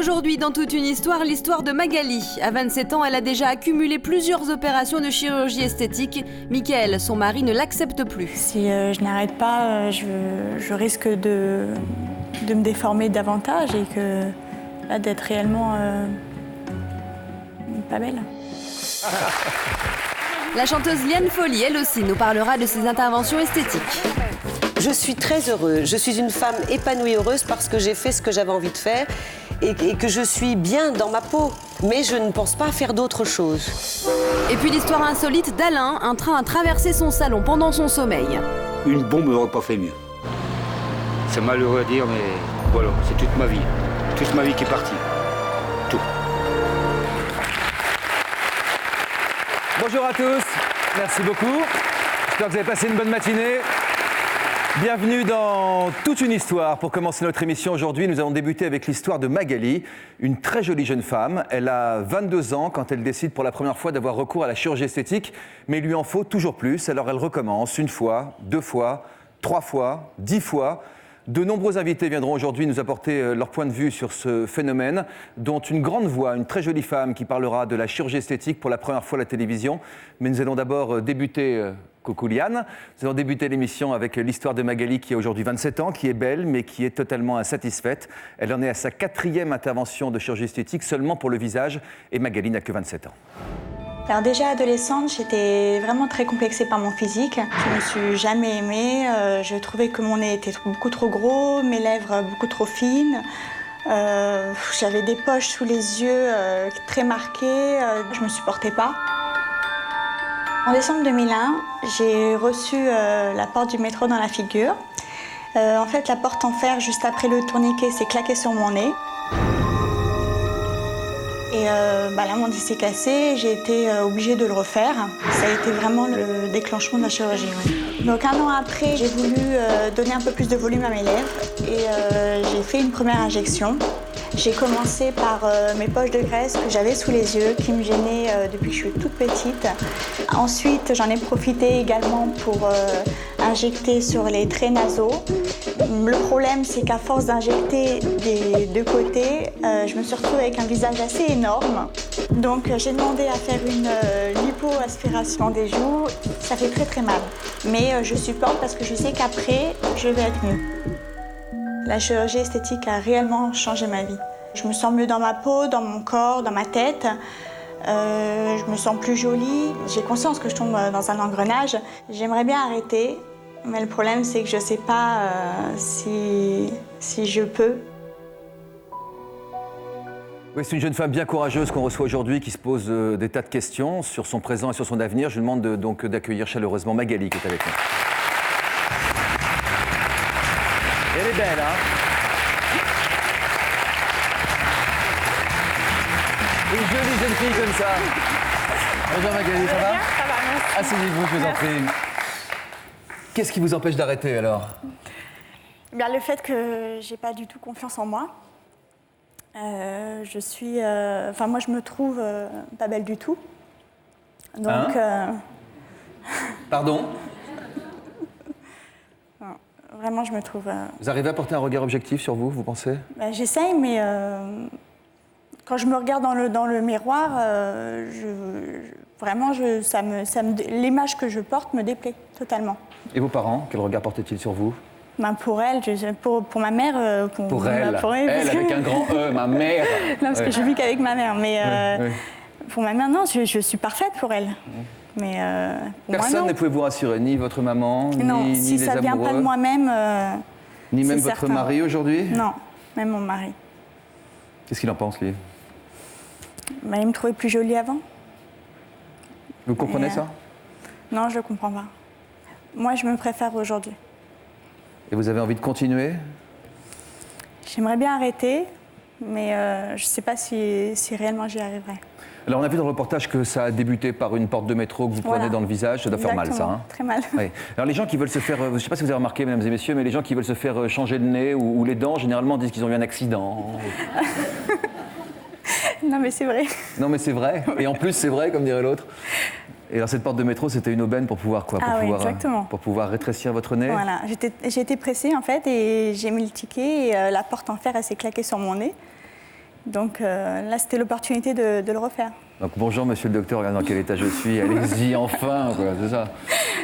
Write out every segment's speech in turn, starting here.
Aujourd'hui, dans toute une histoire, l'histoire de Magali. À 27 ans, elle a déjà accumulé plusieurs opérations de chirurgie esthétique. Michael, son mari, ne l'accepte plus. Si je n'arrête pas, je risque de me déformer davantage et d'être réellement pas belle. La chanteuse Liane Folly, elle aussi, nous parlera de ses interventions esthétiques. Je suis très heureuse. Je suis une femme épanouie, heureuse parce que j'ai fait ce que j'avais envie de faire et que je suis bien dans ma peau. Mais je ne pense pas à faire d'autre chose. Et puis l'histoire insolite d'Alain, un train a traversé son salon pendant son sommeil. Une bombe n'aurait pas fait mieux. C'est malheureux à dire, mais voilà, c'est toute ma vie. Toute ma vie qui est partie. Tout. Bonjour à tous, merci beaucoup. J'espère que vous avez passé une bonne matinée. Bienvenue dans Toute une histoire. Pour commencer notre émission aujourd'hui, nous allons débuter avec l'histoire de Magali, une très jolie jeune femme. Elle a 22 ans quand elle décide pour la première fois d'avoir recours à la chirurgie esthétique, mais il lui en faut toujours plus. Alors elle recommence une fois, 2 fois, 3 fois, 10 fois. De nombreux invités viendront aujourd'hui nous apporter leur point de vue sur ce phénomène, dont une grande voix, une très jolie femme qui parlera de la chirurgie esthétique pour la première fois à la télévision. Mais nous allons d'abord débuter... Coucou Liane, nous allons débuter l'émission avec l'histoire de Magali qui a aujourd'hui 27 ans, qui est belle mais qui est totalement insatisfaite. Elle en est à sa 4e intervention de chirurgie esthétique seulement pour le visage et Magali n'a que 27 ans. Alors déjà adolescente, j'étais vraiment très complexée par mon physique. Je me suis jamais aimée, je trouvais que mon nez était beaucoup trop gros, mes lèvres beaucoup trop fines. J'avais des poches sous les yeux très marquées, je me supportais pas. En décembre 2001, j'ai reçu la porte du métro dans la figure. En fait, la porte en fer, juste après le tourniquet, s'est claquée sur mon nez. Et là, mon nez s'est cassé, j'ai été obligée de le refaire. Ça a été vraiment le déclenchement de la chirurgie. Ouais. Donc 1 an après, j'ai voulu donner un peu plus de volume à mes lèvres et j'ai fait une première injection. J'ai commencé par mes poches de graisse que j'avais sous les yeux, qui me gênaient depuis que je suis toute petite. Ensuite, j'en ai profité également pour injecter sur les traits nasaux. Le problème, c'est qu'à force d'injecter des 2 côtés, je me suis retrouvée avec un visage assez énorme. Donc, j'ai demandé à faire une lipo-aspiration des joues. Ça fait très très mal. Mais je supporte parce que je sais qu'après, je vais être mieux. La chirurgie esthétique a réellement changé ma vie. Je me sens mieux dans ma peau, dans mon corps, dans ma tête. Je me sens plus jolie. J'ai conscience que je tombe dans un engrenage. J'aimerais bien arrêter, mais le problème, c'est que je ne sais pas si je peux. Oui, c'est une jeune femme bien courageuse qu'on reçoit aujourd'hui qui se pose des tas de questions sur son présent et sur son avenir. Je lui demande donc d'accueillir chaleureusement Magali qui est avec nous. Elle est belle, hein? Une jolie jeune fille comme ça. Bonjour Magali, ça va? Ça va, merci. Asseyez-vous, je vous en prie. Qu'est-ce qui vous empêche d'arrêter alors? Bien, le fait que j'ai pas du tout confiance en moi. Moi, je me trouve pas belle du tout. Donc... Pardon? Vraiment, je me trouve... Vous arrivez à porter un regard objectif sur vous, vous pensez? J'essaye, mais quand je me regarde dans le miroir, l'image que je porte me déplaît totalement. Et vos parents, quel regard portaient-ils sur vous? Pour elle, pour ma mère... Pour elle, elle avec un grand E, ma mère. Non, parce que je vis qu'avec ma mère, mais pour ma mère, non, je suis parfaite pour elle. Mais pour personne moi, non. ne pouvait vous rassurer, ni votre maman, non, ni si les ça vient amoureux, pas de moi-même... ni même votre certain. mari aujourd'hui? Non, même mon mari. Qu'est-ce qu'il en pense, lui? Il me trouvait plus jolie avant. Vous comprenez ça? Non, je ne comprends pas. Moi, je me préfère aujourd'hui. Et vous avez envie de continuer? J'aimerais bien arrêter, mais je ne sais pas si réellement j'y arriverai. Alors, on a vu dans le reportage que ça a débuté par une porte de métro que vous prenez dans le visage. Ça doit faire mal, ça. Hein? Très mal. Oui. Alors, les gens qui veulent se faire... Je ne sais pas si vous avez remarqué, mesdames et messieurs, mais les gens qui veulent se faire changer le nez ou les dents, généralement, disent qu'ils ont eu un accident. Non, mais c'est vrai. Non, mais c'est vrai. Et en plus, c'est vrai, comme dirait l'autre. Et alors, cette porte de métro, c'était une aubaine pour pouvoir quoi? Pour pouvoir rétrécir votre nez? Voilà. J'ai été pressée, en fait, et j'ai mis le ticket, et la porte en fer, elle s'est claquée sur mon nez. Donc là, c'était l'opportunité de le refaire. Donc bonjour monsieur le docteur, regardez dans quel état je suis, allez-y enfin, quoi, c'est ça.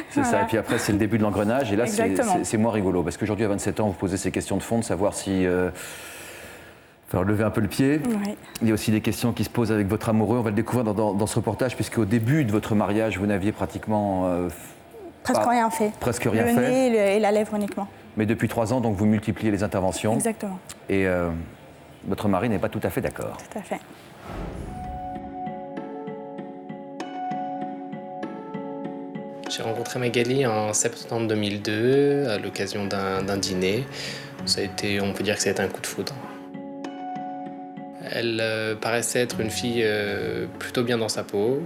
C'est ça, et puis après c'est le début de l'engrenage, et là c'est moins rigolo, parce qu'aujourd'hui à 27 ans, vous posez ces questions de fond, de savoir si... Faire lever un peu le pied. Oui. Il y a aussi des questions qui se posent avec votre amoureux, on va le découvrir dans ce reportage, puisqu'au début de votre mariage, vous n'aviez pratiquement... Presque rien fait. Presque rien le fait. nez et la lèvre uniquement. Mais depuis 3 ans, donc vous multipliez les interventions. Exactement. Et votre mari n'est pas tout à fait d'accord. Tout à fait. J'ai rencontré Magali en septembre 2002 à l'occasion d'un dîner. Ça a été, on peut dire que ça a été un coup de foudre. Elle paraissait être une fille plutôt bien dans sa peau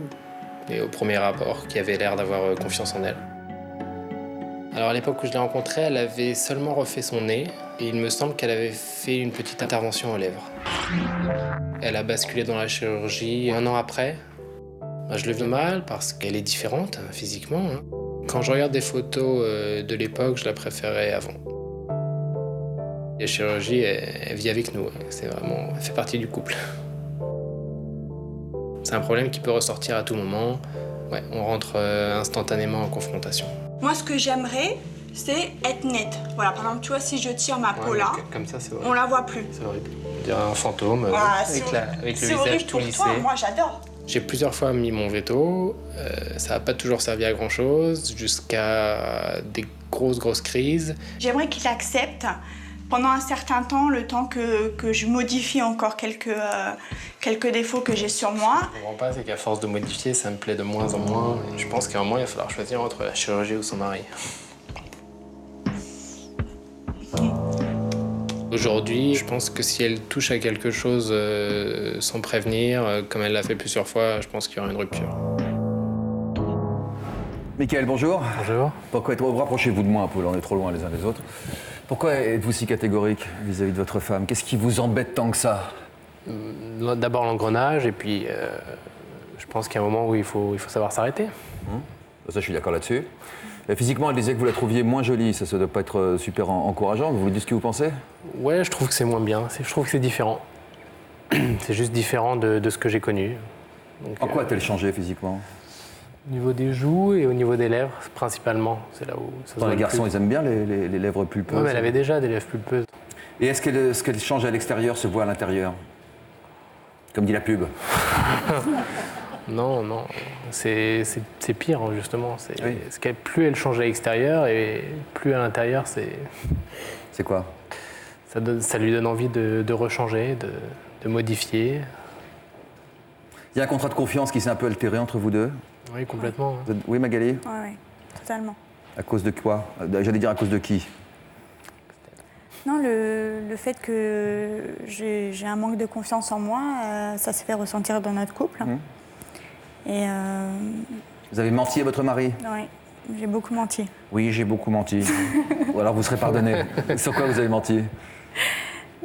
et au premier abord qui avait l'air d'avoir confiance en elle. Alors à l'époque où je l'ai rencontrée, elle avait seulement refait son nez et il me semble qu'elle avait fait une petite intervention aux lèvres. Elle a basculé dans la chirurgie 1 an après. Je le vis mal parce qu'elle est différente physiquement. Quand je regarde des photos de l'époque, je la préférais avant. La chirurgie, elle vit avec nous. Elle fait partie du couple. C'est un problème qui peut ressortir à tout moment. Ouais, on rentre instantanément en confrontation. Moi, ce que j'aimerais, c'est être nette. Voilà, par exemple, tu vois, si je tire ma peau là, comme ça, c'est horrible. on la voit plus. C'est horrible. On dirait un fantôme avec le C'est visage horrible tout pour lissé. toi, moi j'adore. J'ai plusieurs fois mis mon veto, ça n'a pas toujours servi à grand-chose, jusqu'à des grosses crises. J'aimerais qu'il accepte pendant un certain temps, le temps que je modifie encore quelques défauts que j'ai sur moi. Ce que je comprends pas, c'est qu'à force de modifier, ça me plaît de moins en moins. Et je pense qu'à un moment, il va falloir choisir entre la chirurgie ou son mari. Aujourd'hui, je pense que si elle touche à quelque chose sans prévenir, comme elle l'a fait plusieurs fois, je pense qu'il y aura une rupture. Michael, bonjour. Bonjour. Pourquoi rapprochez-vous de moi un peu, là, on est trop loin les uns des autres. Pourquoi êtes-vous si catégorique vis-à-vis de votre femme? Qu'est-ce qui vous embête tant que ça? D'abord l'engrenage, et puis je pense qu'il y a un moment où il faut savoir s'arrêter. Ça, je suis d'accord là-dessus. Physiquement, elle disait que vous la trouviez moins jolie. Ça ne doit pas être super encourageant. Vous voulez dire ce que vous pensez? Ouais, je trouve que c'est moins bien. Je trouve que c'est différent. C'est juste différent de ce que j'ai connu. Donc, en quoi a-t-elle changé physiquement? Au niveau des joues et au niveau des lèvres, principalement. C'est là où ça se voit Les le garçons, plus. ils aiment bien les lèvres pulpeuses. Ouais, mais elle avait déjà des lèvres pulpeuses. Et est-ce qu'elle change à l'extérieur se voit à l'intérieur? Comme dit la pub. Non, c'est pire, justement. Oui. Plus elle change à l'extérieur et plus à l'intérieur, C'est quoi? ça lui donne envie de rechanger, de modifier. Il y a un contrat de confiance qui s'est un peu altéré entre vous deux? Oui, complètement. Oui, Magali? Oui, totalement. À cause de quoi? J'allais dire à cause de qui? Non, le fait que j'ai un manque de confiance en moi, ça se fait ressentir dans notre couple. Et Vous avez menti à votre mari? oui, j'ai beaucoup menti. Oui, j'ai beaucoup menti. Ou alors vous serez pardonné. Sur quoi vous avez menti?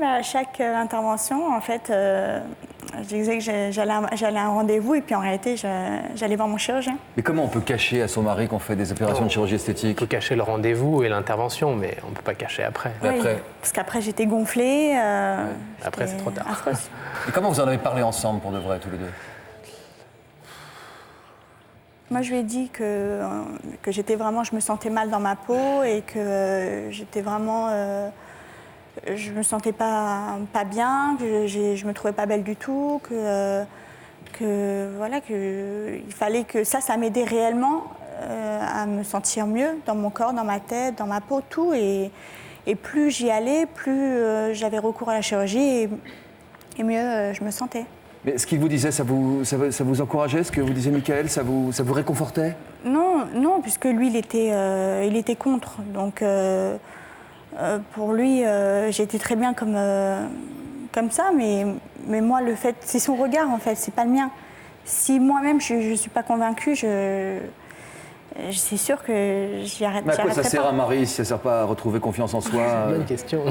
À chaque intervention, en fait, je disais que j'allais à un rendez-vous et puis en réalité, j'allais voir mon chirurgien. Mais comment on peut cacher à son mari qu'on fait des opérations de chirurgie esthétique? On peut cacher le rendez-vous et l'intervention, mais on ne peut pas cacher après. Et après? Parce qu'après, j'étais gonflée. Après, c'est trop tard. Affreuse. Et comment vous en avez parlé ensemble pour de vrai, tous les deux? Moi, je lui ai dit que j'étais vraiment, je me sentais mal dans ma peau et que j'étais vraiment, je me sentais pas bien, que je me trouvais pas belle du tout, que voilà, que il fallait que ça m'aidait réellement à me sentir mieux dans mon corps, dans ma tête, dans ma peau, tout. Et plus j'y allais, plus j'avais recours à la chirurgie et mieux je me sentais. Mais ce qu'il vous disait, ça vous encourageait, ce que vous disait Michael, ça vous réconfortait? Non, puisque lui, il était contre. Donc, pour lui, j'étais très bien comme ça, mais moi, le fait, c'est son regard, en fait, c'est pas le mien. Si moi-même, je ne suis pas convaincue, c'est sûr que j'y arrêterai pas. Mais à quoi ça sert un mari si ça ne sert pas à retrouver confiance en soi? Bonne question.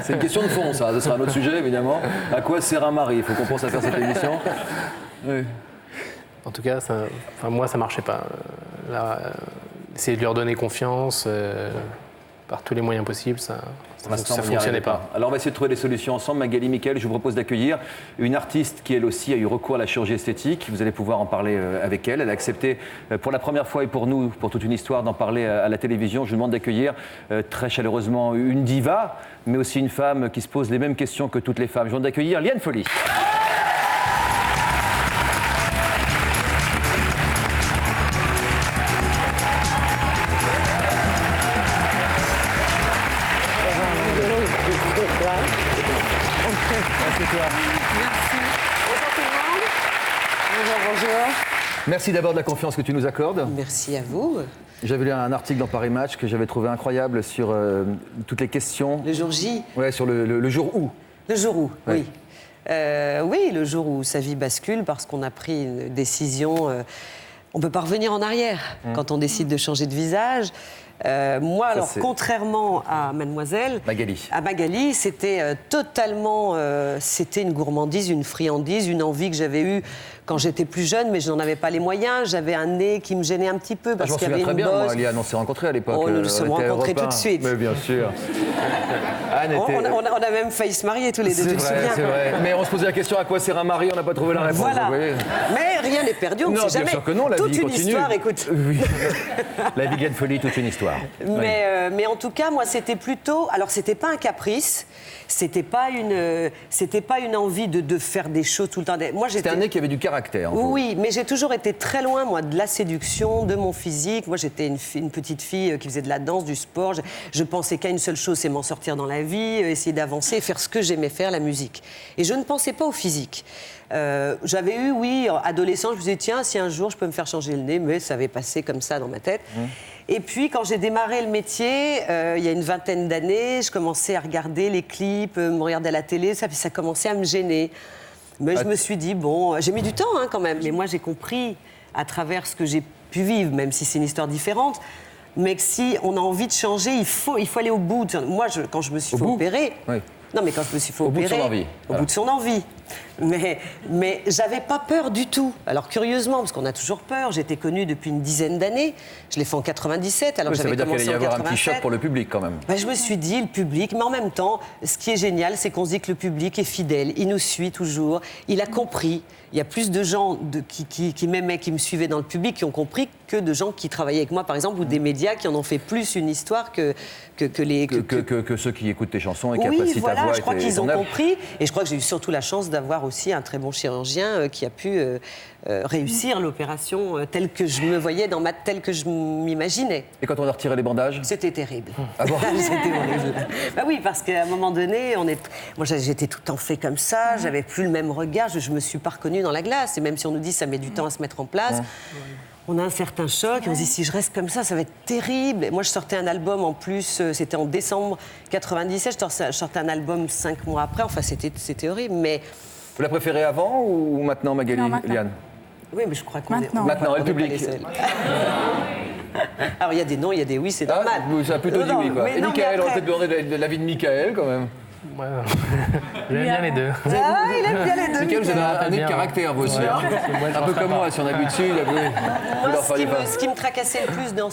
C'est une question de fond, ça. Ce sera un autre sujet, évidemment. À quoi sert un mari? Il faut qu'on pense à faire cette émission. Oui. En tout cas, moi, ça ne marchait pas. Essayer de lui redonner confiance, par tous les moyens possibles, ça Pour l'instant, ne on n'y fonctionnait arrivait pas. Alors on va essayer de trouver des solutions ensemble. Magali, Mickaël, je vous propose d'accueillir une artiste qui elle aussi a eu recours à la chirurgie esthétique. Vous allez pouvoir en parler avec elle. Elle a accepté pour la première fois et pour nous, pour toute une histoire, d'en parler à la télévision. Je vous demande d'accueillir très chaleureusement une diva, mais aussi une femme qui se pose les mêmes questions que toutes les femmes. Je vous demande d'accueillir Liane Folly. Merci d'abord de la confiance que tu nous accordes. Merci à vous. J'avais lu un article dans Paris Match que j'avais trouvé incroyable sur toutes les questions. Le jour J. Ouais, sur le jour où. Le jour où, Ouais. oui. Oui, le jour où sa vie bascule parce qu'on a pris une décision. On ne peut pas revenir en arrière quand on décide de changer de visage. Moi, alors, contrairement à Mademoiselle, à Magali, c'était totalement... c'était une gourmandise, une friandise, une envie que j'avais eue quand j'étais plus jeune, mais je n'en avais pas les moyens. J'avais un nez qui me gênait un petit peu parce qu'il y avait une bosse. Je m'en souviens très bien, moi, Liane, on s'est rencontrés à l'époque. Oh, nous nous sommes rencontrés tout de suite. Mais bien sûr. Anne était... on a même failli se marier tous les deux, tu te souviens? C'est vrai, mais on se posait la question à quoi sert un mari, on n'a pas trouvé la réponse. Voilà. Mais rien n'est perdu, on ne sait jamais. Bien sûr que non, la toute vie une continue. histoire, écoute. Oui. La vie de Liane Folly, toute une histoire. Mais en tout cas, moi, c'était plutôt... Alors, c'était pas un caprice, c'était pas une envie de faire des choses tout le temps. Moi, c'était un nez qui avait du caractère. Oui, mais j'ai toujours été très loin, moi, de la séduction, de mon physique. Moi, j'étais une petite fille qui faisait de la danse, du sport. Je pensais qu'à une seule chose, c'est m'en sortir dans la vie, essayer d'avancer, faire ce que j'aimais faire, la musique. Et je ne pensais pas au physique. J'avais eu, oui, adolescent, je me disais, tiens, si un jour je peux me faire changer le nez, mais ça avait passé comme ça dans ma tête. Et puis, quand j'ai démarré le métier, il y a une vingtaine d'années, je commençais à regarder les clips, me regarder à la télé, ça commençait à me gêner. Mais je me suis dit, bon, j'ai mis du temps quand même, mais moi j'ai compris à travers ce que j'ai pu vivre, même si c'est une histoire différente, mais que si on a envie de changer, il faut aller au bout. Moi, quand je me suis fait opérer... Oui. Non, mais quand je me suis fait opérer... Au bout de son envie. Au bout de son envie. Mais j'avais pas peur du tout. Alors, curieusement, parce qu'on a toujours peur, j'étais connue depuis une dizaine d'années. Je l'ai fait en 97, alors ça j'avais veut dire qu'il commencé allait y en avoir 87. un petit choc pour le public, quand même. Je me suis dit, le public, mais en même temps, ce qui est génial, c'est qu'on se dit que le public est fidèle. Il nous suit toujours. Il a compris. Il y a plus de gens qui m'aimaient, qui me suivaient dans le public, qui ont compris que de gens qui travaillaient avec moi, par exemple, ou des médias qui en ont fait plus une histoire que ceux qui écoutent tes chansons et qui oui, apprécient voilà, ta voix. Je crois qu'ils ont compris. Et je crois que j'ai eu surtout la chance d'avoir aussi un très bon chirurgien qui a pu réussir l'opération telle que je me voyais dans ma telle que je m'imaginais. Et quand on a retiré les bandages? C'était terrible. Ah bon? C'était horrible. Bah oui, parce qu'à un moment donné, moi j'étais tout le temps fait comme ça, j'avais plus le même regard, je me suis pas reconnue dans la glace. Et même si on nous dit que ça met du temps à se mettre en place, on a un certain choc. Et on se dit, si je reste comme ça va être terrible. Et moi, je sortais un album en plus, c'était en décembre 97, je sortais un album 5 mois après. Enfin, c'était horrible. Mais... Vous la préférez avant ou maintenant, Magali? Non, maintenant. Liane? Oui, mais je crois qu'on est... Maintenant, le public. Alors, il y a des non, il y a des oui, c'est normal. Ça a plutôt dit oui, quoi. Et Mickaël, on va peut-être demander l'avis de Mickaël, quand même. Ouais, j'aime bien les deux. Ah, il aime bien les deux. Mickaël, vous avez un nez de caractère, vous aussi. Hein. Un peu comme moi, si on a vu dessus, Ce qui me tracassait le plus dans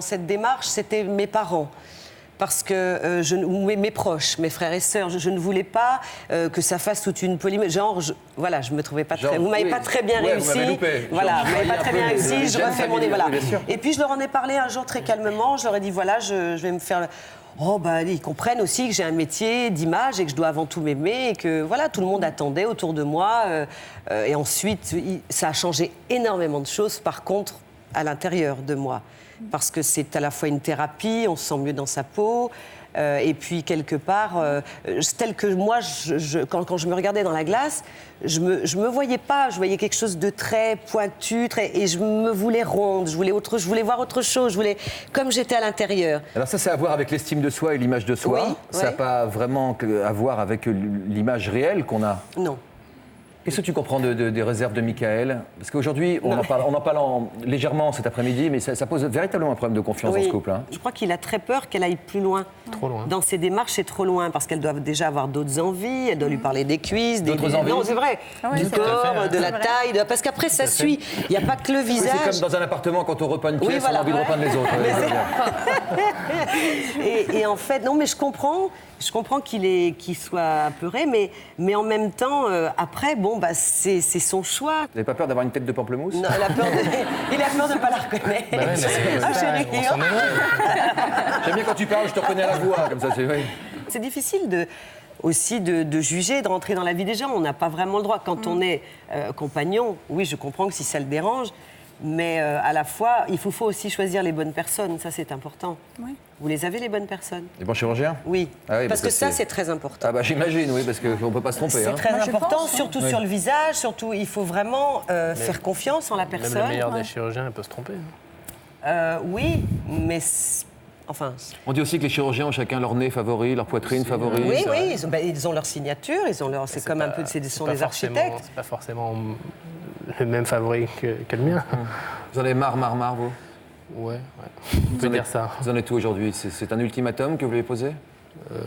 cette démarche, c'était mes parents. Parce que mes proches, mes frères et sœurs, je ne voulais pas que ça fasse toute une polémique. Voilà, je me trouvais pas très... Vous m'avez pas très bien réussi. Voilà, vous m'avez pas très bien réussi, je refais mon nez, voilà. Et puis je leur en ai parlé un jour très calmement, je leur ai dit, voilà, je vais me faire... Oh, ils comprennent aussi que j'ai un métier d'image et que je dois avant tout m'aimer et que, voilà, tout le monde attendait autour de moi. Et ensuite, ça a changé énormément de choses, par contre, à l'intérieur de moi. Parce que c'est à la fois une thérapie, on se sent mieux dans sa peau, et puis quelque part, tel que moi, quand je me regardais dans la glace, je me voyais pas, je voyais quelque chose de très pointu, et je me voulais ronde, je voulais voir autre chose, comme j'étais à l'intérieur. Alors ça, c'est à voir avec l'estime de soi et l'image de soi. Oui, ça n'a pas vraiment à voir avec l'image réelle qu'on a. Non. Qu'est-ce que tu comprends des réserves de Michael? Parce qu'aujourd'hui, on en parle légèrement cet après-midi, mais ça pose véritablement un problème de confiance dans ce couple. Hein. Je crois qu'il a très peur qu'elle aille plus loin. Trop loin. Dans ses démarches, c'est trop loin, parce qu'elle doit déjà avoir d'autres envies, elle doit lui parler des cuisses, D'autres envies. Non, c'est vrai. Du corps, de la taille, parce qu'après, ça suit. Il n'y a pas que le visage. C'est comme dans un appartement, quand on repeint une pièce, voilà. on a envie de repeindre les autres. Et en fait, non, mais je comprends qu'il soit apeuré, mais en même temps, après, bon, bah, c'est son choix. Vous n'avez pas peur d'avoir une tête de pamplemousse? Non, il a peur de ne pas la reconnaître. Bah ouais, mais c'est chérie. on s'en éloigne. J'aime bien quand tu parles, je te reconnais à la voix, comme ça, c'est vrai. C'est difficile aussi de juger, de rentrer dans la vie des gens. On n'a pas vraiment le droit. Quand on est compagnon, oui, je comprends que si ça le dérange, mais à la fois, il faut aussi choisir les bonnes personnes. Ça, c'est important. Oui. Vous les avez, les bonnes personnes? Les bons chirurgiens? Oui. Ah oui, parce que ça, c'est très important. Ah bah j'imagine, oui, parce qu'on ne peut pas se tromper. C'est Hein. très important, pense, surtout Oui. sur le visage. Surtout, il faut vraiment faire confiance en la Même personne. le meilleur des chirurgiens, il peut se tromper. Oui, mais... Enfin... On dit aussi que les chirurgiens ont chacun leur nez favori, leur poitrine favorite. Oui, oui, ils ont leur signature, c'est comme un peu, ce sont des architectes. C'est pas forcément le même favori que le mien. Vous en avez marre, vous? Ouais. On peut dire ça. Vous en êtes où aujourd'hui? C'est un ultimatum que vous lui avez posé?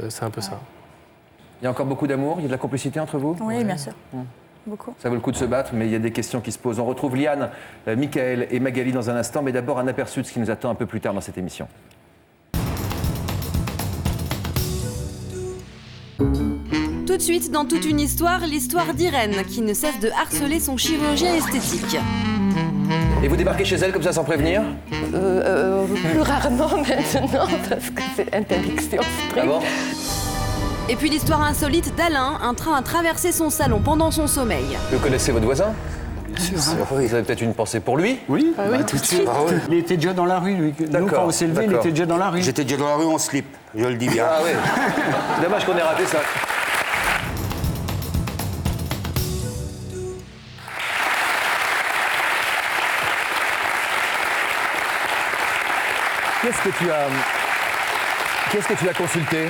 C'est un peu ça. Il y a encore beaucoup d'amour, il y a de la complicité entre vous? Oui, bien sûr. Beaucoup. Ça vaut le coup de se battre, mais il y a des questions qui se posent. On retrouve Liane, Michael et Magali dans un instant, mais d'abord un aperçu de ce qui nous attend un peu plus tard dans cette émission. Tout de suite, dans toute une histoire, l'histoire d'Irène, qui ne cesse de harceler son chirurgien esthétique. Et vous débarquez chez elle comme ça sans prévenir? Plus rarement maintenant, parce que c'est interdiction stricte. Ah bon? Et puis l'histoire insolite d'Alain, un train a traversé son salon pendant son sommeil. Vous connaissez votre voisin? Bien sûr. Vous avez peut-être une pensée pour lui? Oui, tout de suite. Ah ouais. Il était déjà dans la rue, lui. Nous, D'accord, quand on s'est levé, il d'accord. était déjà dans la rue. J'étais déjà dans la rue en slip, je le dis bien. Ah oui. C'est dommage qu'on ait raté ça. Qu'est-ce que tu as consulté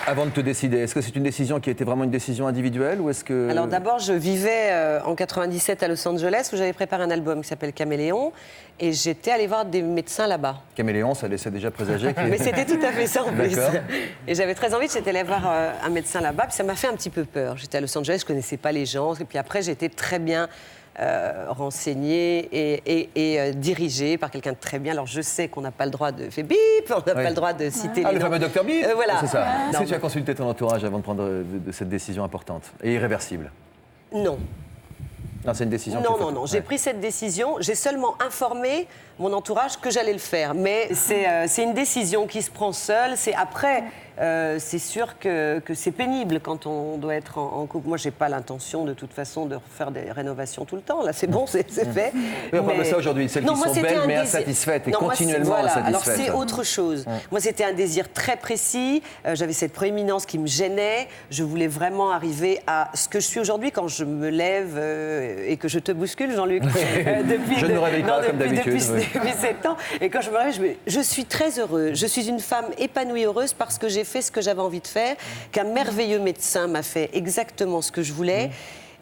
avant de te décider? Est-ce que c'est une décision qui a été vraiment une décision individuelle ou est-ce que... Alors d'abord, je vivais en 97 à Los Angeles où j'avais préparé un album qui s'appelle Caméléon et j'étais allée voir des médecins là-bas. Caméléon, ça laissait déjà présager qu'il... Mais c'était tout à fait ça en plus. D'accord. Et j'avais très envie, j'étais allée voir un médecin là-bas, puis ça m'a fait un petit peu peur. J'étais à Los Angeles, je ne connaissais pas les gens, et puis après j'ai été très bien renseignée et dirigée par quelqu'un de très bien. Alors je sais qu'on n'a pas le droit de faire bip, on n'a Oui. pas le droit de citer Ah, les le noms. fameux docteur Bip. Voilà. C'est ça. Est-ce que Non, tu as consulté ton entourage avant de prendre de cette décision importante et irréversible? Non. Non, c'est une décision. Non. J'ai pris cette décision. J'ai seulement informé mon entourage que j'allais le faire. Mais c'est une décision qui se prend seule. C'est après. C'est sûr que c'est pénible quand on doit être en couple. Moi, j'ai pas l'intention de toute façon de faire des rénovations tout le temps. Là, c'est bon, c'est fait. Oui, on parle de ça aujourd'hui. Celles qui sont belles mais insatisfaites et continuellement insatisfaites. Alors c'est autre chose. Moi, c'était un désir très précis. J'avais cette proéminence qui me gênait. Je voulais vraiment arriver à ce que je suis aujourd'hui quand je me lève et que je te bouscule, Jean-Luc. Je ne me réveille pas comme d'habitude. Depuis 7 ans. Et quand je me réveille, je suis très heureuse. Je suis une femme épanouie, heureuse parce que j'ai fait ce que j'avais envie de faire, qu'un merveilleux médecin m'a fait exactement ce que je voulais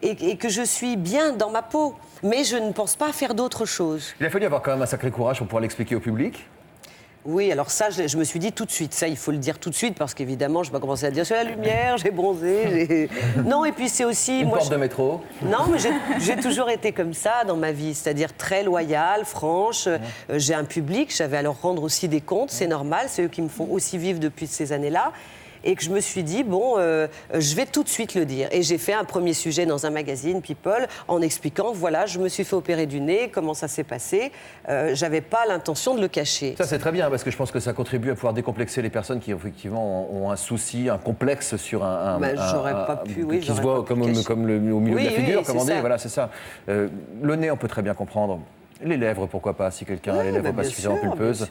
et que je suis bien dans ma peau. Mais je ne pense pas faire d'autre chose. Il a fallu avoir quand même un sacré courage pour pouvoir l'expliquer au public. Oui, alors ça, je me suis dit tout de suite. Ça, il faut le dire tout de suite parce qu'évidemment, je vais pas commencer à dire c'est la lumière, j'ai bronzé. Non, et puis c'est aussi... Une porte de métro. Non, mais j'ai toujours été comme ça dans ma vie, c'est-à-dire très loyale, franche. J'ai un public, j'avais à leur rendre aussi des comptes, c'est normal, c'est eux qui me font aussi vivre depuis ces années-là. Et que je me suis dit, bon, je vais tout de suite le dire. Et j'ai fait un premier sujet dans un magazine, People, en expliquant, voilà, je me suis fait opérer du nez, comment ça s'est passé. J'avais pas l'intention de le cacher. Ça, c'est très bien, parce que je pense que ça contribue à pouvoir décomplexer les personnes qui, effectivement, ont un souci, un complexe sur j'aurais pas pu, oui, qui se j'aurais voit pas pu comme cacher. au milieu de la figure, oui, comme on dit. c'est ça. Voilà, c'est ça. Le nez, on peut très bien comprendre. Les lèvres, pourquoi pas, si quelqu'un a les lèvres pas suffisamment pulpeuses.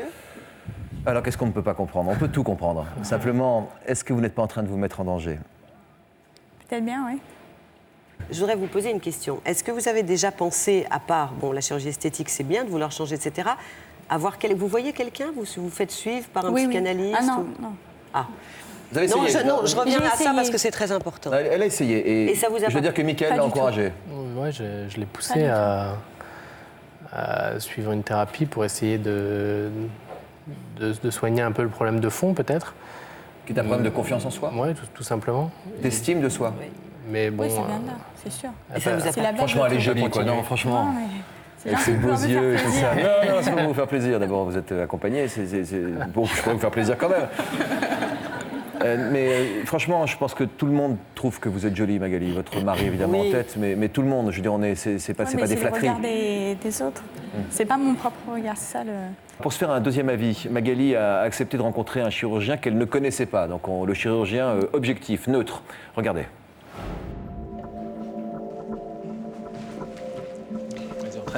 Alors, qu'est-ce qu'on ne peut pas comprendre? On peut tout comprendre. Simplement, est-ce que vous n'êtes pas en train de vous mettre en danger? Peut-être bien, oui. Je voudrais vous poser une question. Est-ce que vous avez déjà pensé, à part la chirurgie esthétique, c'est bien de vouloir changer, etc., vous voyez quelqu'un, vous faites suivre par un psychanalyste Ah non, non. Ah. Vous avez essayé? Je reviens J'ai à ça essayé. parce que c'est très important. Elle a essayé. Et ça vous a je veux pas- dire que Mickaël Pas l'a du tout. encouragé. Ouais, je l'ai poussé à suivre une thérapie pour essayer de soigner un peu le problème de fond, peut-être. Qui est un problème de confiance en soi, Oui, tout simplement. d'estime de soi. Mais bon, Oui, ça vient de là, c'est sûr. Et ça vous a C'est la base Franchement, de elle est tout. jolie, quoi. Non, franchement. Non, mais c'est Avec bien ses qu'on beaux peut me faire yeux et tout plaisir. ça. Non, c'est pas pour vous faire plaisir. D'abord, vous êtes accompagné. Bon, je pourrais vous faire plaisir quand même. Franchement, je pense que tout le monde trouve que vous êtes jolie, Magali. Votre mari, évidemment, Oui. en tête. Mais tout le monde, je veux dire, c'est pas, Ouais, c'est mais pas des le flatteries. regard des autres. C'est pas mon propre regard, c'est ça le. Pour se faire un deuxième avis, Magali a accepté de rencontrer un chirurgien qu'elle ne connaissait pas. Donc, le chirurgien objectif, neutre. Regardez.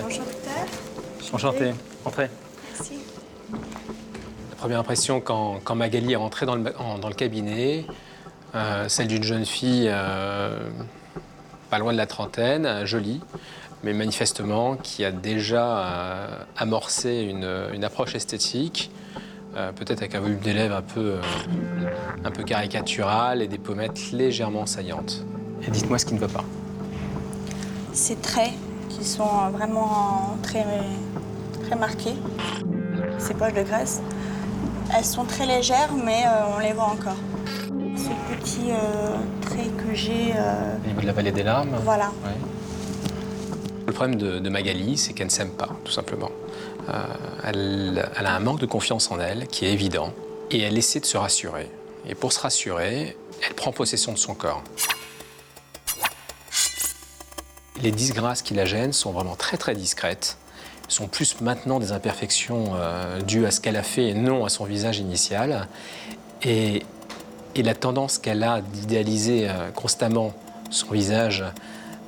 Bonjour docteur. Enchanté. Entrez. Merci. la première impression quand Magali est rentrée dans le cabinet, celle d'une jeune fille pas loin de la trentaine, jolie, mais manifestement qui a déjà amorcé une approche esthétique, peut-être avec un volume des lèvres un peu caricatural et des pommettes légèrement saillantes. Et dites-moi ce qui ne va pas. Ces traits qui sont vraiment très marqués, ces poches de graisse, elles sont très légères, mais on les voit encore. Ces petits traits que j'ai, Au niveau de la vallée des larmes. voilà. Ouais. Le problème de Magali, c'est qu'elle ne s'aime pas, tout simplement. Elle a un manque de confiance en elle qui est évident et elle essaie de se rassurer. Et pour se rassurer, elle prend possession de son corps. Les disgrâces qui la gênent sont vraiment très très discrètes, sont plus maintenant des imperfections dues à ce qu'elle a fait et non à son visage initial. Et la tendance qu'elle a d'idéaliser constamment son visage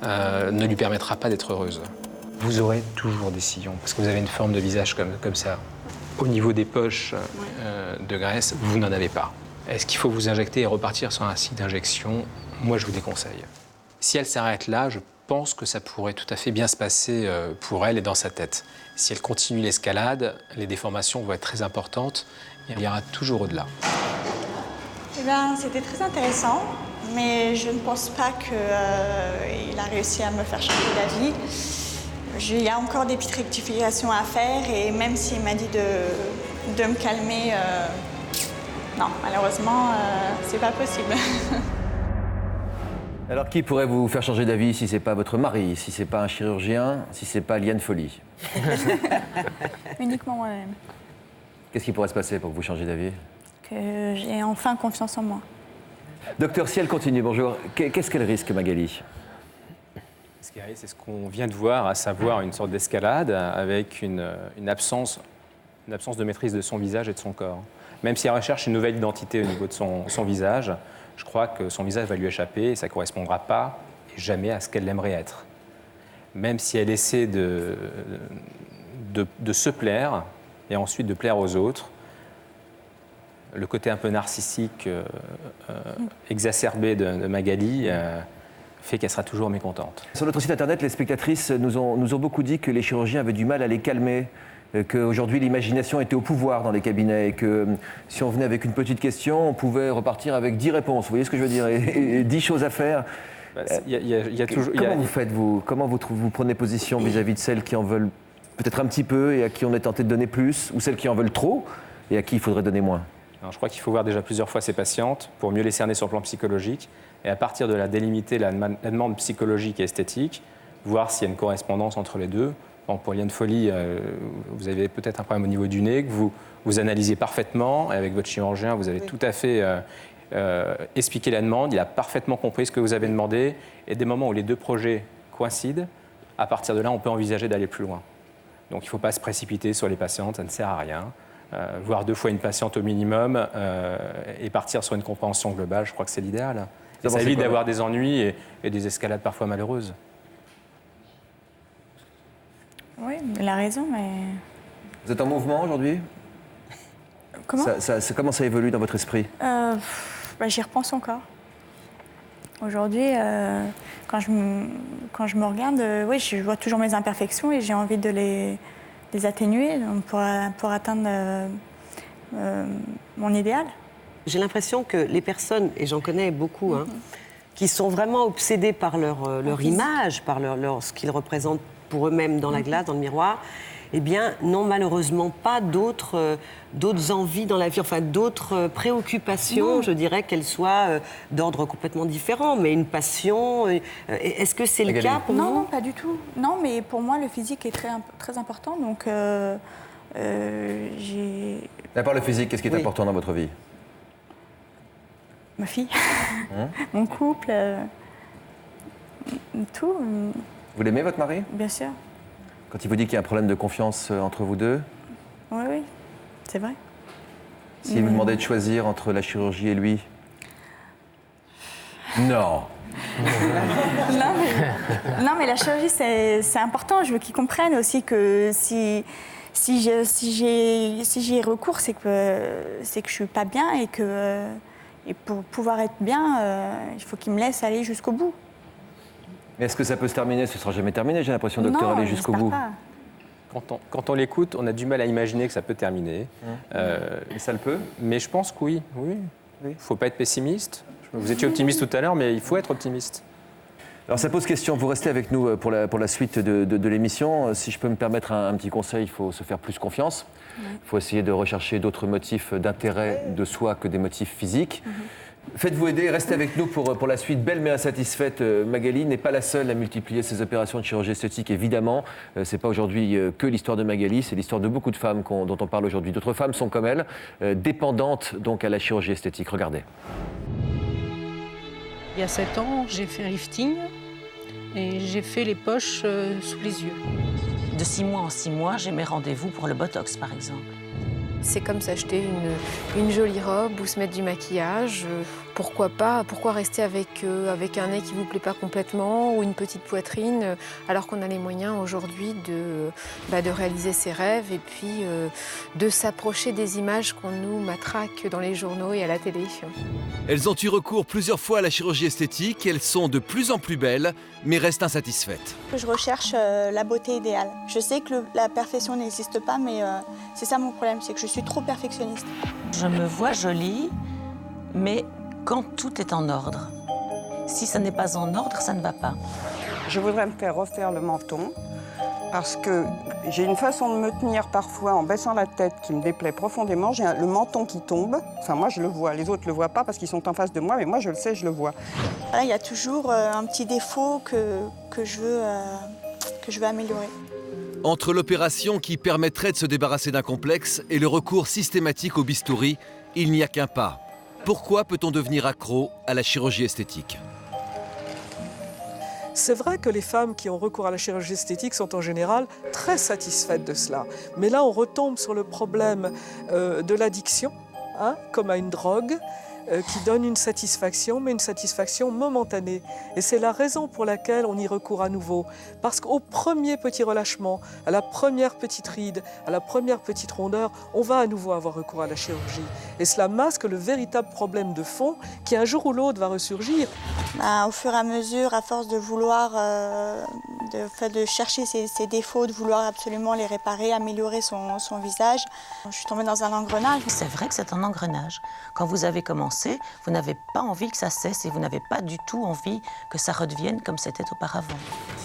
ne lui permettra pas d'être heureuse. Vous aurez toujours des sillons, parce que vous avez une forme de visage comme ça. Au niveau des poches de graisse, vous n'en avez pas. Est-ce qu'il faut vous injecter et repartir sur un site d'injection? Moi, je vous déconseille. Si elle s'arrête là, je pense que ça pourrait tout à fait bien se passer pour elle et dans sa tête. Si elle continue l'escalade, les déformations vont être très importantes et il y aura toujours au-delà. Eh bien, c'était très intéressant, mais je ne pense pas qu'il a réussi à me faire changer d'avis. Il y a encore des petites rectifications à faire et même s'il m'a dit de me calmer, non, malheureusement, c'est pas possible. Alors, qui pourrait vous faire changer d'avis si c'est pas votre mari, si c'est pas un chirurgien, si c'est pas Liane Folly? Uniquement moi-même. Qu'est-ce qui pourrait se passer pour que vous changiez d'avis? Que j'ai enfin confiance en moi. Docteur, si elle continue, bonjour, qu'est-ce qu'elle risque, Magali? Ce qui arrive, c'est ce qu'on vient de voir, à savoir une sorte d'escalade avec une absence de maîtrise de son visage et de son corps. Même si elle recherche une nouvelle identité au niveau de son visage, je crois que son visage va lui échapper et ça ne correspondra pas et jamais à ce qu'elle aimerait être. Même si elle essaie de se plaire et ensuite de plaire aux autres, le côté un peu narcissique, exacerbé de Magali fait qu'elle sera toujours mécontente. Sur notre site internet, les spectatrices nous ont beaucoup dit que les chirurgiens avaient du mal à les calmer, qu'aujourd'hui l'imagination était au pouvoir dans les cabinets et que si on venait avec une petite question, on pouvait repartir avec 10 réponses. Vous voyez ce que je veux dire? Et 10 choses à faire. Comment vous faites, vous? Comment vous prenez position vis-à-vis de celles qui en veulent peut-être un petit peu et à qui on est tenté de donner plus, ou celles qui en veulent trop et à qui il faudrait donner moins? Alors, je crois qu'il faut voir déjà plusieurs fois ces patientes pour mieux les cerner sur le plan psychologique et à partir de là délimiter la demande psychologique et esthétique, voir s'il y a une correspondance entre les deux. Bon, pour Liane Folly, vous avez peut-être un problème au niveau du nez que vous analysez parfaitement et avec votre chirurgien, vous avez tout à fait expliqué la demande, il a parfaitement compris ce que vous avez demandé et des moments où les deux projets coïncident, à partir de là, on peut envisager d'aller plus loin. Donc il ne faut pas se précipiter sur les patientes, ça ne sert à rien. Voir 2 fois une patiente au minimum et partir sur une compréhension globale, je crois que c'est l'idéal. Ça évite d'avoir des ennuis et des escalades parfois malheureuses. Oui, elle a raison, mais... Vous êtes en mouvement aujourd'hui? Comment? Comment ça évolue dans votre esprit? J'y repense encore. Aujourd'hui, quand je me regarde, oui, je vois toujours mes imperfections et j'ai envie de les atténuer pour atteindre mon idéal. J'ai l'impression que les personnes, et j'en connais beaucoup, qui sont vraiment obsédées par leur image, par ce qu'ils représentent pour eux-mêmes dans la glace, dans le miroir, eh bien, n'ont malheureusement pas d'autres envies dans la vie, enfin d'autres préoccupations, je dirais qu'elles soient d'ordre complètement différent, mais une passion. Est-ce que c'est le cas pour vous ? Non, pas du tout. Non, mais pour moi, le physique est très important, donc j'ai... À part le physique, qu'est-ce qui est important dans votre vie ? Ma fille, mon couple, tout. Vous l'aimez, votre mari ? Bien sûr. Quand il vous dit qu'il y a un problème de confiance entre vous deux ? Oui, c'est vrai. S'il vous demandait de choisir entre la chirurgie et lui ? Non. Non, mais la chirurgie, c'est important. Je veux qu'ils comprennent aussi que si j'y ai recours, c'est que je suis pas bien et pour pouvoir être bien, il faut qu'ils me laissent aller jusqu'au bout. Mais est-ce que ça peut se terminer ? Ce ne sera jamais terminé, j'ai l'impression, docteur, aller jusqu'au bout. Pas. Quand on l'écoute, on a du mal à imaginer que ça peut terminer. Mais ça le peut ? Mais je pense que oui. Il ne faut pas être pessimiste. Vous étiez optimiste tout à l'heure, mais il faut être optimiste. Alors ça pose question, vous restez avec nous pour la suite de l'émission. Si je peux me permettre un petit conseil, il faut se faire plus confiance. Il faut essayer de rechercher d'autres motifs d'intérêt de soi que des motifs physiques. Faites-vous aider, restez avec nous pour la suite. Belle mais insatisfaite, Magali n'est pas la seule à multiplier ses opérations de chirurgie esthétique, évidemment. Ce n'est pas aujourd'hui que l'histoire de Magali, c'est l'histoire de beaucoup de femmes dont on parle aujourd'hui. D'autres femmes sont comme elle, dépendantes donc à la chirurgie esthétique. Regardez. Il y a 7 ans, j'ai fait un lifting et j'ai fait les poches sous les yeux. De 6 mois en 6 mois, j'ai mes rendez-vous pour le Botox, par exemple. C'est comme s'acheter une jolie robe ou se mettre du maquillage. Pourquoi pas ? Pourquoi rester avec un nez qui ne vous plaît pas complètement ou une petite poitrine alors qu'on a les moyens aujourd'hui de réaliser ses rêves et puis de s'approcher des images qu'on nous matraque dans les journaux et à la télé. Elles ont eu recours plusieurs fois à la chirurgie esthétique. Elles sont de plus en plus belles, mais restent insatisfaites. Je recherche la beauté idéale. Je sais que la perfection n'existe pas, mais c'est ça mon problème, c'est que je suis trop perfectionniste. Je me vois jolie, mais quand tout est en ordre. Si ça n'est pas en ordre, ça ne va pas. Je voudrais me faire refaire le menton parce que j'ai une façon de me tenir parfois en baissant la tête qui me déplaît profondément. J'ai le menton qui tombe. Enfin, moi, je le vois. Les autres ne le voient pas parce qu'ils sont en face de moi, mais moi, je le sais, je le vois. Voilà, il y a toujours un petit défaut que je veux améliorer. Entre l'opération qui permettrait de se débarrasser d'un complexe et le recours systématique au bistouri, il n'y a qu'un pas. Pourquoi peut-on devenir accro à la chirurgie esthétique ? C'est vrai que les femmes qui ont recours à la chirurgie esthétique sont en général très satisfaites de cela. Mais là, on retombe sur le problème de l'addiction, comme à une drogue, qui donne une satisfaction, mais une satisfaction momentanée. Et c'est la raison pour laquelle on y recourt à nouveau. Parce qu'au premier petit relâchement, à la première petite ride, à la première petite rondeur, on va à nouveau avoir recours à la chirurgie. Et cela masque le véritable problème de fond qui, un jour ou l'autre, va ressurgir. Au fur et à mesure, à force de vouloir, de chercher ses défauts, de vouloir absolument les réparer, améliorer son visage, je suis tombée dans un engrenage. C'est vrai que c'est un engrenage. Quand vous avez commencé, vous n'avez pas envie que ça cesse et vous n'avez pas du tout envie que ça redevienne comme c'était auparavant.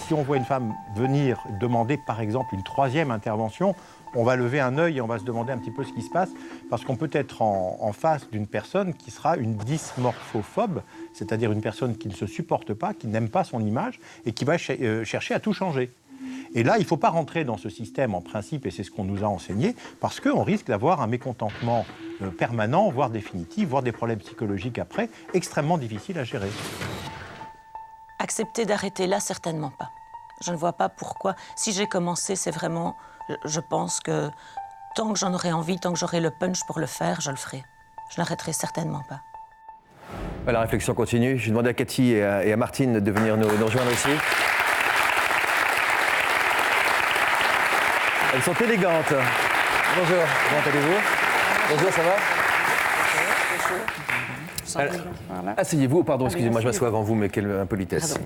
Si on voit une femme venir demander, par exemple, une 3e intervention, on va lever un œil et on va se demander un petit peu ce qui se passe, parce qu'on peut être en face d'une personne qui sera une dysmorphophobe, c'est-à-dire une personne qui ne se supporte pas, qui n'aime pas son image et qui va chercher à tout changer. Et là, il ne faut pas rentrer dans ce système en principe, et c'est ce qu'on nous a enseigné, parce qu'on risque d'avoir un mécontentement permanent, voire définitif, voire des problèmes psychologiques après, extrêmement difficiles à gérer. Accepter d'arrêter là, certainement pas. Je ne vois pas pourquoi. Si j'ai commencé, c'est vraiment... Je pense que tant que j'en aurai envie, tant que j'aurai le punch pour le faire, je le ferai. Je n'arrêterai certainement pas. La réflexion continue. Je vais demander à Cathy et à Martine de venir nous rejoindre ici. Elles sont élégantes. Bonjour, comment allez-vous ? Bonjour, ça va ? Voilà. Asseyez-vous, pardon, excusez-moi, je m'assois avant vous, mais quelle impolitesse.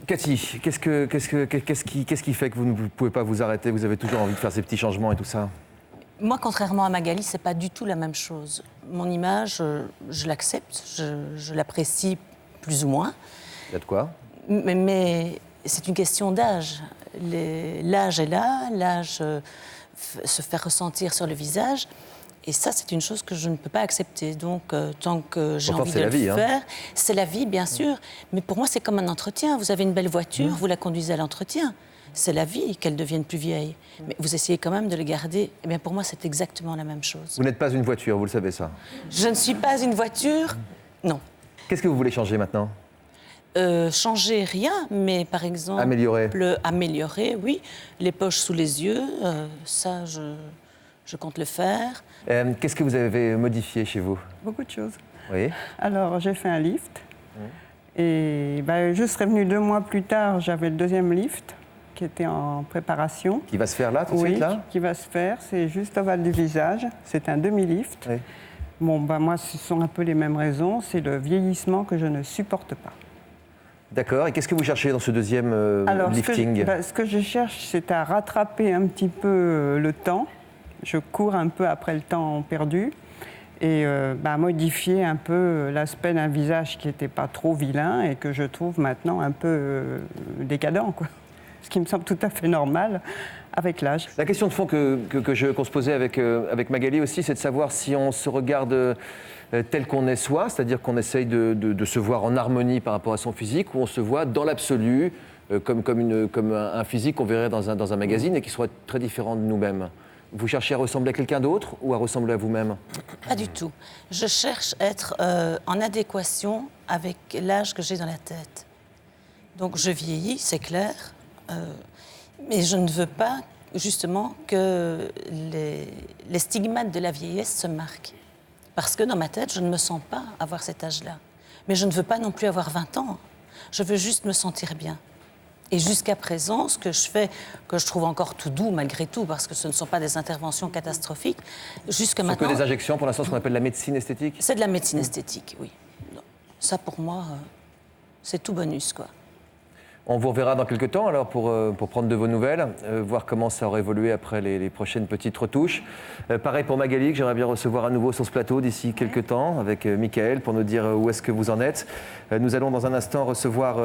Cathy, qu'est-ce qui fait que vous ne pouvez pas vous arrêter ? Vous avez toujours envie de faire ces petits changements et tout ça ? Moi, contrairement à Magali, c'est pas du tout la même chose. Mon image, je l'accepte, je l'apprécie plus ou moins. Il y a de quoi? Mais c'est une question d'âge. L'âge est là, l'âge se fait ressentir sur le visage. Et ça, c'est une chose que je ne peux pas accepter. Donc, tant que j'ai envie de le faire, c'est la vie, bien sûr. Mais pour moi, c'est comme un entretien. Vous avez une belle voiture, vous la conduisez à l'entretien. C'est la vie qu'elle devienne plus vieille. Mais vous essayez quand même de le garder. Eh bien, pour moi, c'est exactement la même chose. Vous n'êtes pas une voiture, vous le savez ça? Je ne suis pas une voiture, non. Qu'est-ce que vous voulez changer maintenant? Changer rien, mais par exemple... Améliorer, oui. Les poches sous les yeux, ça, je compte le faire. Qu'est-ce que vous avez modifié chez vous? Beaucoup de choses. Oui. Alors, j'ai fait un lift. Et je serais venue 2 mois plus tard, j'avais le 2e lift qui était en préparation. Qui va se faire là, tout de suite, là? Oui, qui va se faire. C'est juste au bas du visage. C'est un demi-lift. Oui. Bon, moi, ce sont un peu les mêmes raisons. C'est le vieillissement que je ne supporte pas. D'accord. Et qu'est-ce que vous cherchez dans ce 2e lifting? Ce que je cherche, c'est à rattraper un petit peu le temps. Je cours un peu après le temps perdu et modifier un peu l'aspect d'un visage qui n'était pas trop vilain et que je trouve maintenant un peu décadent, quoi. Ce qui me semble tout à fait normal avec l'âge. La question de fond qu'on se posait avec Magali aussi, c'est de savoir si on se regarde tel qu'on est soi, c'est-à-dire qu'on essaye de se voir en harmonie par rapport à son physique, ou on se voit dans l'absolu comme un physique qu'on verrait dans un magazine et qui soit très différent de nous-mêmes. Vous cherchez à ressembler à quelqu'un d'autre ou à ressembler à vous-même? Pas du tout. Je cherche à être en adéquation avec l'âge que j'ai dans la tête. Donc je vieillis, c'est clair, mais je ne veux pas justement que les stigmates de la vieillesse se marquent. Parce que dans ma tête, je ne me sens pas avoir cet âge-là. Mais je ne veux pas non plus avoir 20 ans. Je veux juste me sentir bien. Et jusqu'à présent, ce que je fais, que je trouve encore tout doux malgré tout, parce que ce ne sont pas des interventions catastrophiques, jusqu'à maintenant... Ce que des injections, pour l'instant, ce qu'on appelle la médecine esthétique? C'est de la médecine esthétique, oui. Ça, pour moi, c'est tout bonus, quoi. On vous reverra dans quelques temps, alors, pour prendre de vos nouvelles, voir comment ça aura évolué après les prochaines petites retouches. Pareil pour Magali, que j'aimerais bien recevoir à nouveau sur ce plateau d'ici quelques temps, avec Mickaël, pour nous dire où est-ce que vous en êtes. Nous allons dans un instant recevoir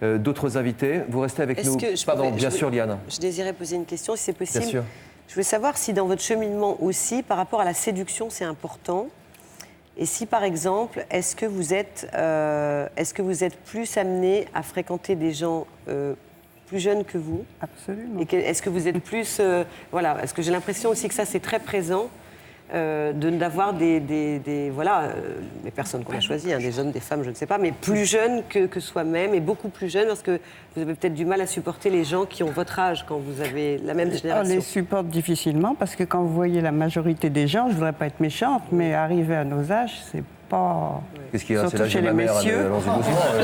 d'autres invités. Vous restez avec nous. Pardon, bien sûr, Liane. Je désirais poser une question, si c'est possible. Bien sûr. Je voulais savoir si dans votre cheminement aussi, par rapport à la séduction, c'est important. Et si, par exemple, est-ce que vous êtes plus amené à fréquenter des gens plus jeunes que vous? Absolument. Et est-ce que vous êtes plus... est-ce que j'ai l'impression aussi que ça, c'est très présent, d'avoir des personnes qu'on a choisies, des hommes, des femmes, je ne sais pas, mais plus jeunes que soi-même, et beaucoup plus jeunes, parce que vous avez peut-être du mal à supporter les gens qui ont votre âge quand vous avez la même génération. On les supporte difficilement, parce que quand vous voyez la majorité des gens, je ne voudrais pas être méchante, mais arriver à nos âges, c'est pas... Qu'est-ce qu'il y a? Surtout chez les messieurs.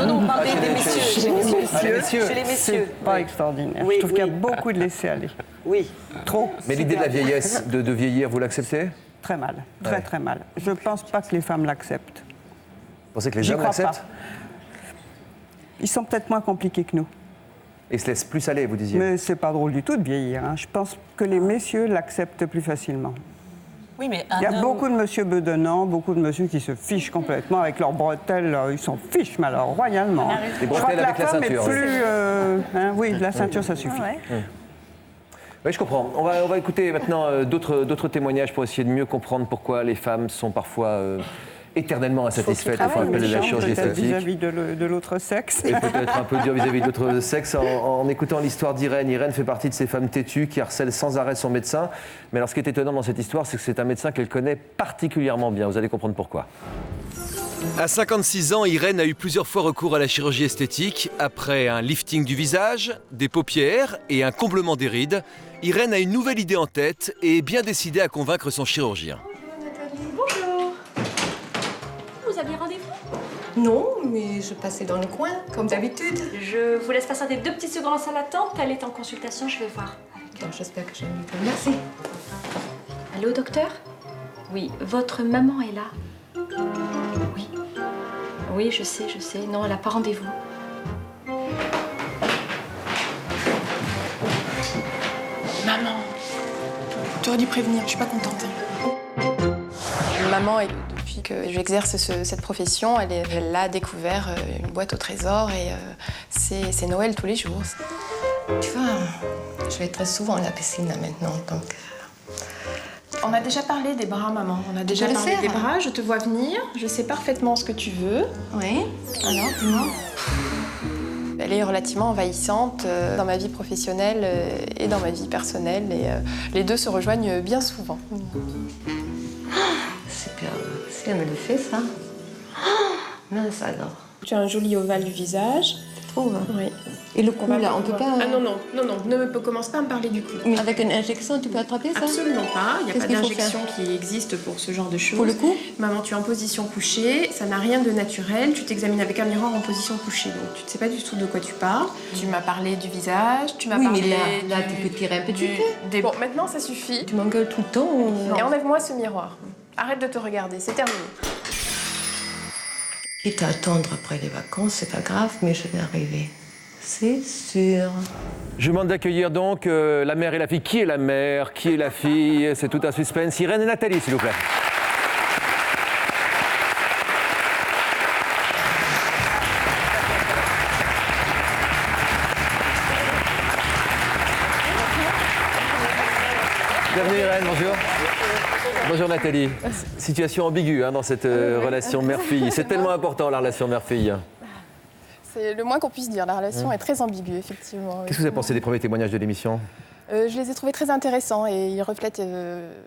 Non, on parle des messieurs. Chez les messieurs. C'est pas extraordinaire. Je trouve qu'il y a beaucoup de laisser-aller. Oui. Trop. Mais l'idée de la vieillesse, de vieillir, vous l'acceptez? Très mal, très mal. Je ne pense pas que les femmes l'acceptent. Vous pensez que les hommes l'acceptent? Ils sont peut-être moins compliqués que nous. Et se laissent plus aller, vous disiez? Mais c'est pas drôle du tout de vieillir. Je pense que les messieurs l'acceptent plus facilement. Oui, mais il y a beaucoup de monsieur bedonnants, beaucoup de monsieur qui se fichent complètement avec leurs bretelles. Ils s'en fichent, mais alors royalement. Les bretelles avec la ceinture. Oui, la ceinture, ça suffit. Oui, je comprends. On va écouter maintenant d'autres témoignages pour essayer de mieux comprendre pourquoi les femmes sont parfois éternellement insatisfaites au appel de la chirurgie esthétique. Vis-à-vis de l'autre sexe. Et peut-être un peu dur vis-à-vis de l'autre sexe en écoutant l'histoire d'Irène. Irène fait partie de ces femmes têtues qui harcèlent sans arrêt son médecin. Mais alors ce qui est étonnant dans cette histoire, c'est que c'est un médecin qu'elle connaît particulièrement bien. Vous allez comprendre pourquoi. À 56 ans, Irène a eu plusieurs fois recours à la chirurgie esthétique. Après un lifting du visage, des paupières et un comblement des rides, Irène a une nouvelle idée en tête et est bien décidée à convaincre son chirurgien. Bonjour. Vous aviez rendez-vous? Non, mais je passais dans le coin, comme d'habitude. Je vous laisse patienter 2 petites secondes en salle d'attente. Elle est en consultation, je vais voir. J'espère que j'ai mieux que... Merci. Allô, docteur? Oui, votre maman est là. Oui. Oui, je sais. Non, elle n'a pas rendez-vous. Maman, Tu aurais dû prévenir, je suis pas contente. Maman, depuis que j'exerce cette profession, elle a découvert une boîte au trésor et c'est Noël tous les jours. Tu vois, je vais très souvent à la piscine là, maintenant, donc... On a déjà parlé des bras, maman. On a déjà parlé des bras, je te vois venir, je sais parfaitement ce que tu veux. Oui, alors, dis-moi. Elle est relativement envahissante dans ma vie professionnelle et dans ma vie personnelle et les deux se rejoignent bien souvent. C'est bien, si elle me le fait, ça. Mince alors. Tu as un joli ovale du visage. Tu trouves? Oui. Et le cou, là, on peut pas... Ah non, ne commence pas à me parler du cou. Mais avec une injection, tu peux attraper ça? Absolument pas. Il n'y a pas d'injection qui existe pour ce genre de choses. Pour le cou? Maman, tu es en position couchée, ça n'a rien de naturel. Tu t'examines avec un miroir en position couchée, donc tu ne sais pas du tout de quoi tu parles. Tu m'as parlé du visage, tu m'as parlé... Oui, mais là, tu peux tirer un petit peu. Bon, maintenant, ça suffit. Tu m'engueules tout le temps ou... Et enlève-moi ce miroir. Arrête de te regarder, c'est terminé. Quitte à attendre après les vacances, c'est pas grave, mais je vais arriver. C'est sûr. Je vous demande d'accueillir donc la mère et la fille. Qui est la mère? Qui est la fille? C'est tout un suspense. Irène et Nathalie, s'il vous plaît. Bienvenue Irène, bonjour. Bonjour Nathalie. Situation ambiguë dans cette relation mère-fille. C'est tellement important la relation mère-fille. C'est le moins qu'on puisse dire. La relation est très ambiguë, effectivement. Qu'est-ce que vous avez pensé des premiers témoignages de l'émission? Je les ai trouvés très intéressants et ils reflètent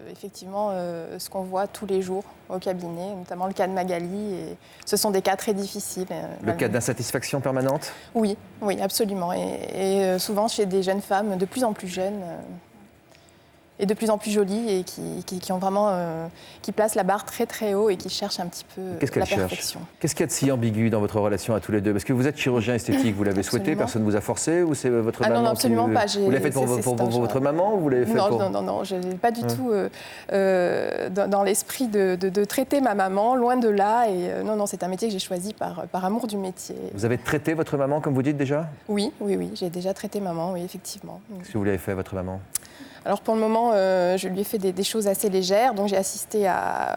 effectivement ce qu'on voit tous les jours au cabinet, notamment le cas de Magali. Et ce sont des cas très difficiles. Le cas d'insatisfaction permanente? Oui, absolument. Et souvent chez des jeunes femmes de plus en plus jeunes. Et de plus en plus jolies et qui ont vraiment qui placent la barre très très haut et qui cherchent un petit peu la perfection. Qu'est-ce qu'il y a de si ambigu dans votre relation à tous les deux? Parce que vous êtes chirurgien esthétique, vous l'avez souhaité, personne ne vous a forcé ou c'est votre maman? Non, absolument pas. Vous l'avez fait pour votre maman ou vous l'avez fait pour... Non, je n'ai pas du tout dans l'esprit de traiter ma maman, loin de là. Et non, c'est un métier que j'ai choisi par amour du métier. Vous avez traité votre maman comme vous dites déjà? Oui, j'ai déjà traité maman, oui, effectivement. Qu'est-ce que vous l'avez fait à votre maman? Alors pour le moment, je lui ai fait des choses assez légères. Donc j'ai assisté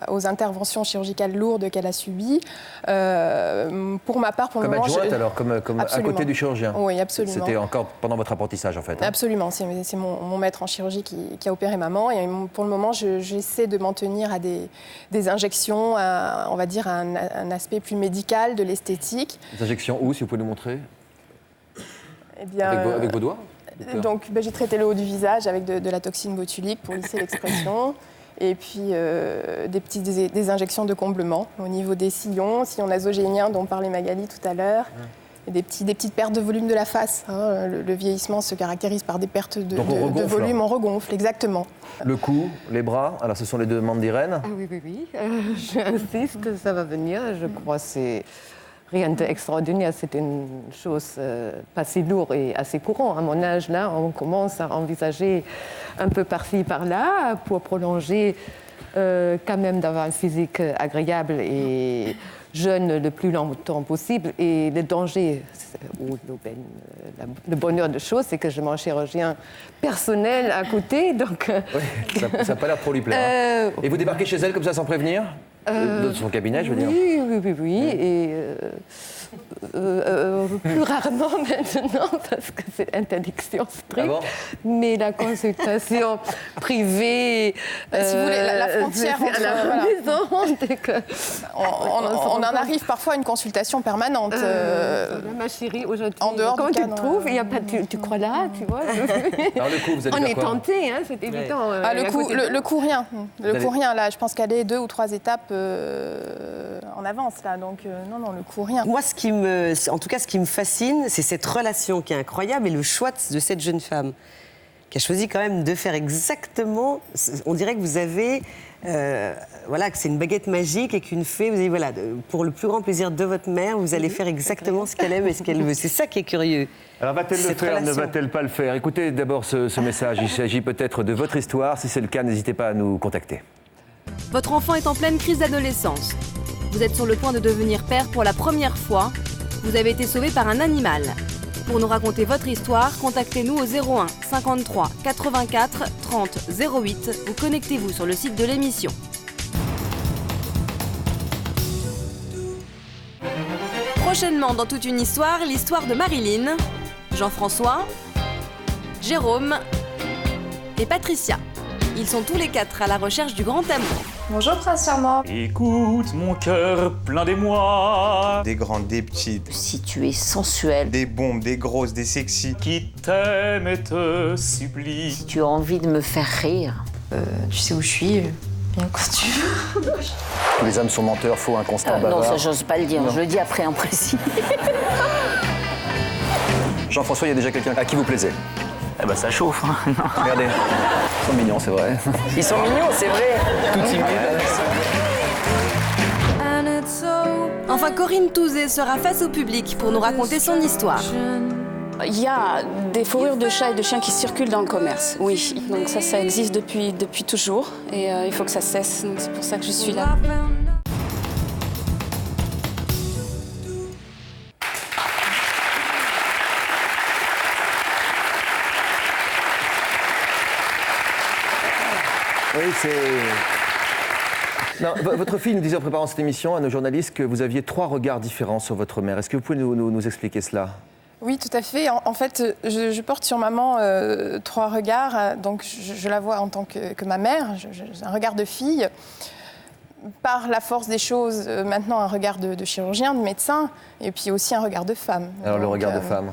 aux interventions chirurgicales lourdes qu'elle a subies. Pour ma part, pour le moment... Comme adjointe alors, comme à côté du chirurgien? Oui, absolument. C'était encore pendant votre apprentissage en fait? Absolument, c'est mon maître en chirurgie qui a opéré maman. Et pour le moment, j'essaie de m'en tenir à des injections, on va dire un aspect plus médical de l'esthétique. Des injections où, si vous pouvez nous montrer? Eh bien, avec vos doigts? Donc j'ai traité le haut du visage avec de la toxine botulique pour lisser l'expression. Et puis des injections de comblement au niveau des sillons nasogéniens dont parlait Magali tout à l'heure. Et des petites pertes de volume de la face. Le vieillissement se caractérise par des pertes de volume, on regonfle, exactement. Le cou, les bras, alors ce sont les demandes d'Irène? Ah oui. J'insiste, ça va venir. Je crois que c'est... Rien d'extraordinaire, c'est une chose pas si lourde et assez courante. À mon âge, là, on commence à envisager un peu par-ci, par-là, pour prolonger quand même d'avoir un physique agréable et jeune le plus longtemps possible. Et le danger, ou le bonheur de chose, c'est que je m'en chirurgien personnel à côté. Donc, oui, ça n'a pas l'air trop lui plaire. Et vous débarquez chez elle comme ça sans prévenir? Dans son cabinet, je veux dire. Oui. Et plus rarement maintenant, parce que c'est interdiction stricte. Ah bon? Mais la consultation privée... si vous voulez, la frontière entre... la maison, on en arrive parfois à une consultation permanente. Ma chérie, aujourd'hui, en dehors comment du tu te trouves? Il y a pas, tu crois là, tu vois? Alors le coup, vous allez on faire est quoi? tenté, c'est évident. Le coup, rien. Le coup, rien, là. Je pense qu'elle est 2 ou 3 étapes en avance, là. Donc, non, le coup, rien. Moi, en tout cas, ce qui me fascine, c'est cette relation qui est incroyable et le choix de cette jeune femme qui a choisi quand même de faire exactement... On dirait que vous avez... que c'est une baguette magique et qu'une fée, vous avez, pour le plus grand plaisir de votre mère, vous allez faire exactement ce qu'elle aime et ce qu'elle veut. C'est ça qui est curieux. Alors va-t-elle le faire, ne va-t-elle pas le faire? Écoutez d'abord ce message. Il s'agit peut-être de votre histoire. Si c'est le cas, n'hésitez pas à nous contacter. Votre enfant est en pleine crise d'adolescence. Vous êtes sur le point de devenir père pour la première fois. Vous avez été sauvé par un animal. Pour nous raconter votre histoire, contactez-nous au 01 53 84 30 08 ou connectez-vous sur le site de l'émission. Prochainement dans Toute une histoire, l'histoire de Marilyn, Jean-François, Jérôme et Patricia. Ils sont tous les 4 à la recherche du grand amour. Bonjour Prince Charmant. Écoute mon cœur plein d'émoi. Des grandes, des petites. Si tu es sensuelle. Des bombes, des grosses, des sexy. Qui t'aime et te supplie. Si tu as envie de me faire rire. Tu sais où je suis, viens quand tu veux. Tous les hommes sont menteurs, faux, inconstants, bavards. Non, ça j'ose pas le dire, je le dis après en précis. Jean-François, il y a déjà quelqu'un à qui vous plaisez? Eh ben ça chauffe. Hein. Regardez, ils sont mignons, c'est vrai. Ils sont mignons, c'est vrai. Tout timide. Enfin, Corinne Touzé sera face au public pour nous raconter son histoire. Il y a des fourrures de chats et de chiens qui circulent dans le commerce, oui. Donc ça existe depuis toujours et il faut que ça cesse. Donc c'est pour ça que je suis là. Oui, non, votre fille nous disait en préparant cette émission à nos journalistes que vous aviez 3 regards différents sur votre mère. Est-ce que vous pouvez nous expliquer cela? Oui, tout à fait. En fait, je porte sur maman 3 regards. Donc, je la vois en tant que ma mère. J'ai un regard de fille. Par la force des choses, maintenant, un regard de chirurgien, de médecin, et puis aussi un regard de femme. Alors, le regard de femme?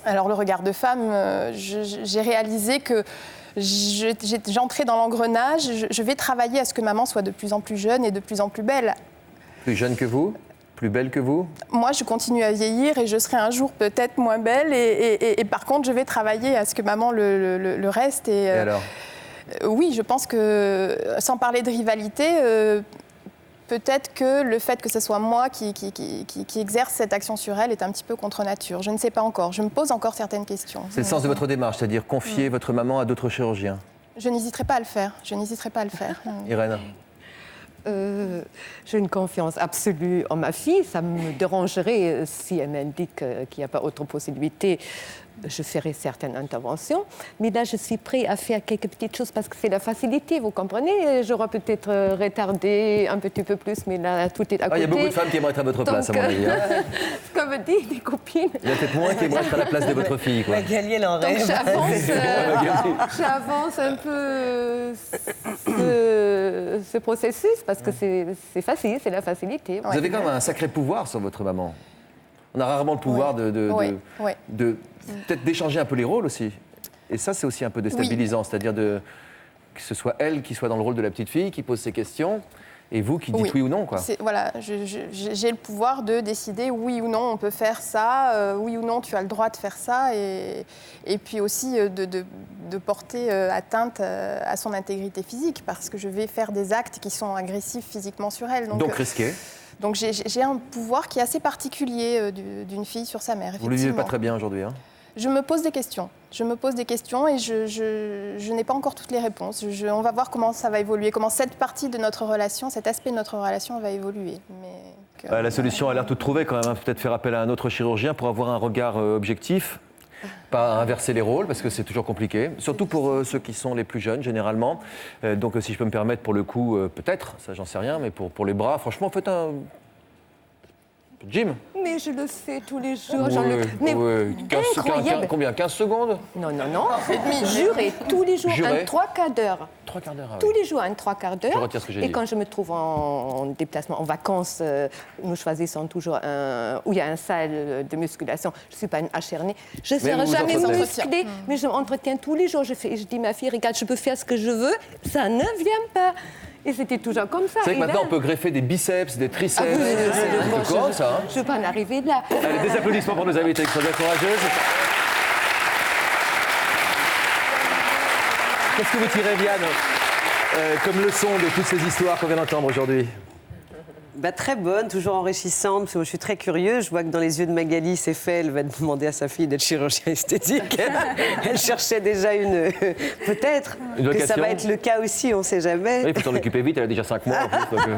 Alors, le regard de femme, j'ai réalisé que j'entrais dans l'engrenage. Je vais travailler à ce que maman soit de plus en plus jeune et de plus en plus belle. Plus jeune que vous? Plus belle que vous? Moi, je continue à vieillir et je serai un jour peut-être moins belle. Et par contre, je vais travailler à ce que maman le reste. Et alors? Oui, je pense que, sans parler de rivalité, peut-être que le fait que ce soit moi qui exerce cette action sur elle est un petit peu contre nature. Je ne sais pas encore. Je me pose encore certaines questions. C'est le sens de votre démarche, c'est-à-dire confier votre maman à d'autres chirurgiens? Je n'hésiterai pas à le faire. Je n'hésiterai pas à le faire. Irène? J'ai une confiance absolue en ma fille. Ça me dérangerait si elle m'indique qu'il n'y a pas autre possibilité. Je ferai certaines interventions. Mais là, je suis prête à faire quelques petites choses parce que c'est la facilité, vous comprenez? J'aurais peut-être retardé un petit peu plus, mais là, tout est à côté. Il y a beaucoup de femmes qui aimeraient être à votre place, à mon avis. Hein. Ce qu'on me dit, des copines. Il y a peut-être moins qui aimeraient être à la place de votre fille, quoi. Magali, elle en rêve. Donc j'avance un peu ce processus parce que c'est facile, c'est la facilité. Vous avez quand même un sacré pouvoir sur votre maman. On a rarement le pouvoir de peut-être d'échanger un peu les rôles aussi. Et ça, c'est aussi un peu déstabilisant, c'est-à-dire que ce soit elle qui soit dans le rôle de la petite fille, qui pose ses questions, et vous qui dites oui ou non, quoi. Voilà, j'ai le pouvoir de décider oui ou non, on peut faire ça, oui ou non, tu as le droit de faire ça, et puis aussi de porter atteinte à son intégrité physique, parce que je vais faire des actes qui sont agressifs physiquement sur elle. Donc risqués. Donc j'ai un pouvoir qui est assez particulier d'une fille sur sa mère. Vous ne le vivez pas très bien aujourd'hui, hein? Je me pose des questions. Je me pose des questions et je n'ai pas encore toutes les réponses. On va voir comment ça va évoluer, comment cette partie de notre relation, cet aspect de notre relation va évoluer. La solution a l'air toute trouvée quand même. Peut-être faire appel à un autre chirurgien pour avoir un regard objectif, pas inverser les rôles parce que c'est toujours compliqué, surtout pour ceux qui sont les plus jeunes généralement. Donc si je peux me permettre pour le coup, peut-être, ça j'en sais rien, mais pour les bras, franchement, faites un gym. Mais je le fais tous les jours. Combien 15 secondes? Non. Juré, tous les jours, un 3/4 d'heure. 3/4 d'heure, tous les jours, un 3/4 d'heure. Je retire ce que j'ai dit. Et quand je me trouve en déplacement, en vacances, nous choisissons toujours où il y a une salle de musculation. Je ne suis pas une acharnée. Je ne serai jamais musclée, mais je m'entretiens tous les jours. Je dis à ma fille, regarde, je peux faire ce que je veux, ça ne vient pas. Et c'était toujours comme ça. C'est vrai que maintenant, on peut greffer des biceps, des triceps. Je ne veux pas en arriver là. Allez, des applaudissements pour nos invités qui sont bien courageuses. Qu'est-ce que vous tirez, Vianne, comme leçon de toutes ces histoires qu'on vient d'entendre aujourd'hui? Très bonne, toujours enrichissante, parce que moi, je suis très curieuse. Je vois que dans les yeux de Magali, c'est fait. Elle va demander à sa fille d'être chirurgien esthétique. Elle cherchait déjà peut-être que ça va être le cas aussi, on ne sait jamais. Oui, il faut s'en occuper vite, elle a déjà 5 mois. En plus, donc,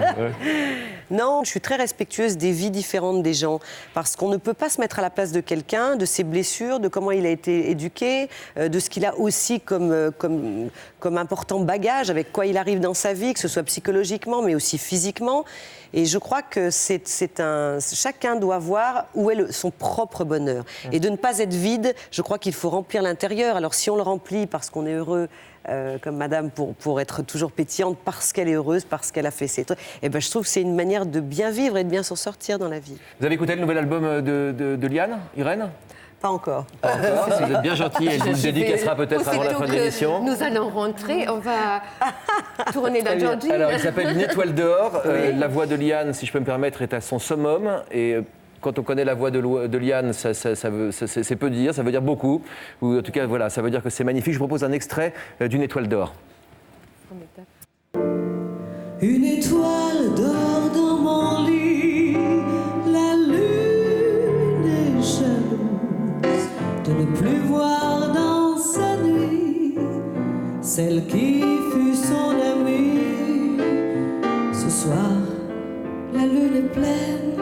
Non, je suis très respectueuse des vies différentes des gens, parce qu'on ne peut pas se mettre à la place de quelqu'un, de ses blessures, de comment il a été éduqué, de ce qu'il a aussi comme important bagage, avec quoi il arrive dans sa vie, que ce soit psychologiquement, mais aussi physiquement. Et je crois que chacun doit voir où est son propre bonheur. Et de ne pas être vide, je crois qu'il faut remplir l'intérieur. Alors si on le remplit parce qu'on est heureux, comme madame, pour être toujours pétillante, parce qu'elle est heureuse, parce qu'elle a fait ses trucs, et ben je trouve que c'est une manière de bien vivre et de bien s'en sortir dans la vie. Vous avez écouté le nouvel album de Liane, Irène ? Pas encore. Pas encore. Si vous êtes bien gentil, elle vous le dédicacera peut-être avant la fin de l'émission. Nous allons rentrer, on va tourner dans Georgie. Alors, il s'appelle Une étoile dehors. La voix de Liane, si je peux me permettre, est à son summum. Et quand on connaît la voix de Liane, c'est peu dire, ça veut dire beaucoup. Ou en tout cas, voilà, ça veut dire que c'est magnifique. Je vous propose un extrait d'Une étoile d'or. Une étoile d'or dans mon lit, la lune est jalouse de ne plus voir dans sa nuit celle qui fut son amie. Ce soir, la lune est pleine,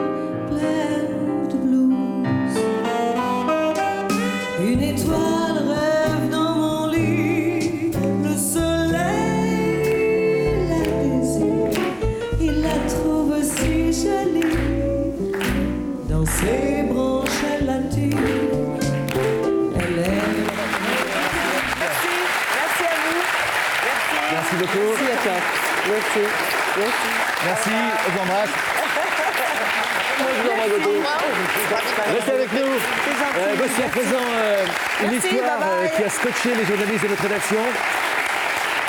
pleine de blues. Une étoile rêve dans mon lit, le soleil la désire, il la trouve si jolie. Dans ses branches, elle la tire. Merci beaucoup. Merci à toi. Merci. Merci, je vous embrasse. Restez avec nous. Voici à présent une histoire qui a scotché les journalistes de notre rédaction.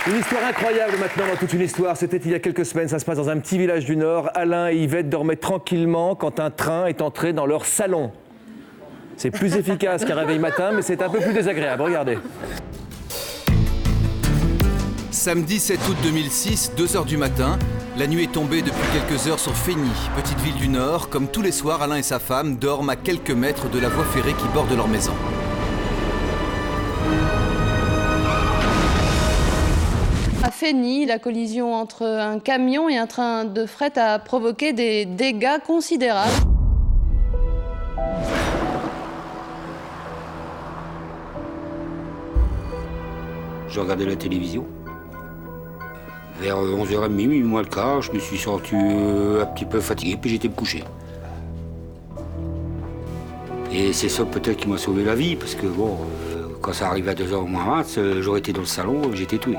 Une histoire incroyable maintenant dans toute une histoire. C'était il y a quelques semaines, ça se passe dans un petit village du Nord. Alain et Yvette dormaient tranquillement quand un train est entré dans leur salon. C'est plus efficace qu'un réveil matin, mais c'est un peu plus désagréable. Regardez. Samedi 7 août 2006, 2h du matin, la nuit est tombée depuis quelques heures sur Feigny, petite ville du Nord. Comme tous les soirs, Alain et sa femme dorment à quelques mètres de la voie ferrée qui borde leur maison. À Feigny, la collision entre un camion et un train de fret a provoqué des dégâts considérables. Je regardais la télévision. Vers 11h30, minuit moins le quart, je me suis senti un petit peu fatigué, puis j'étais me coucher. Et c'est ça peut-être qui m'a sauvé la vie, parce que bon, quand ça arrive à 2h moins 20, j'aurais été dans le salon, j'étais tué.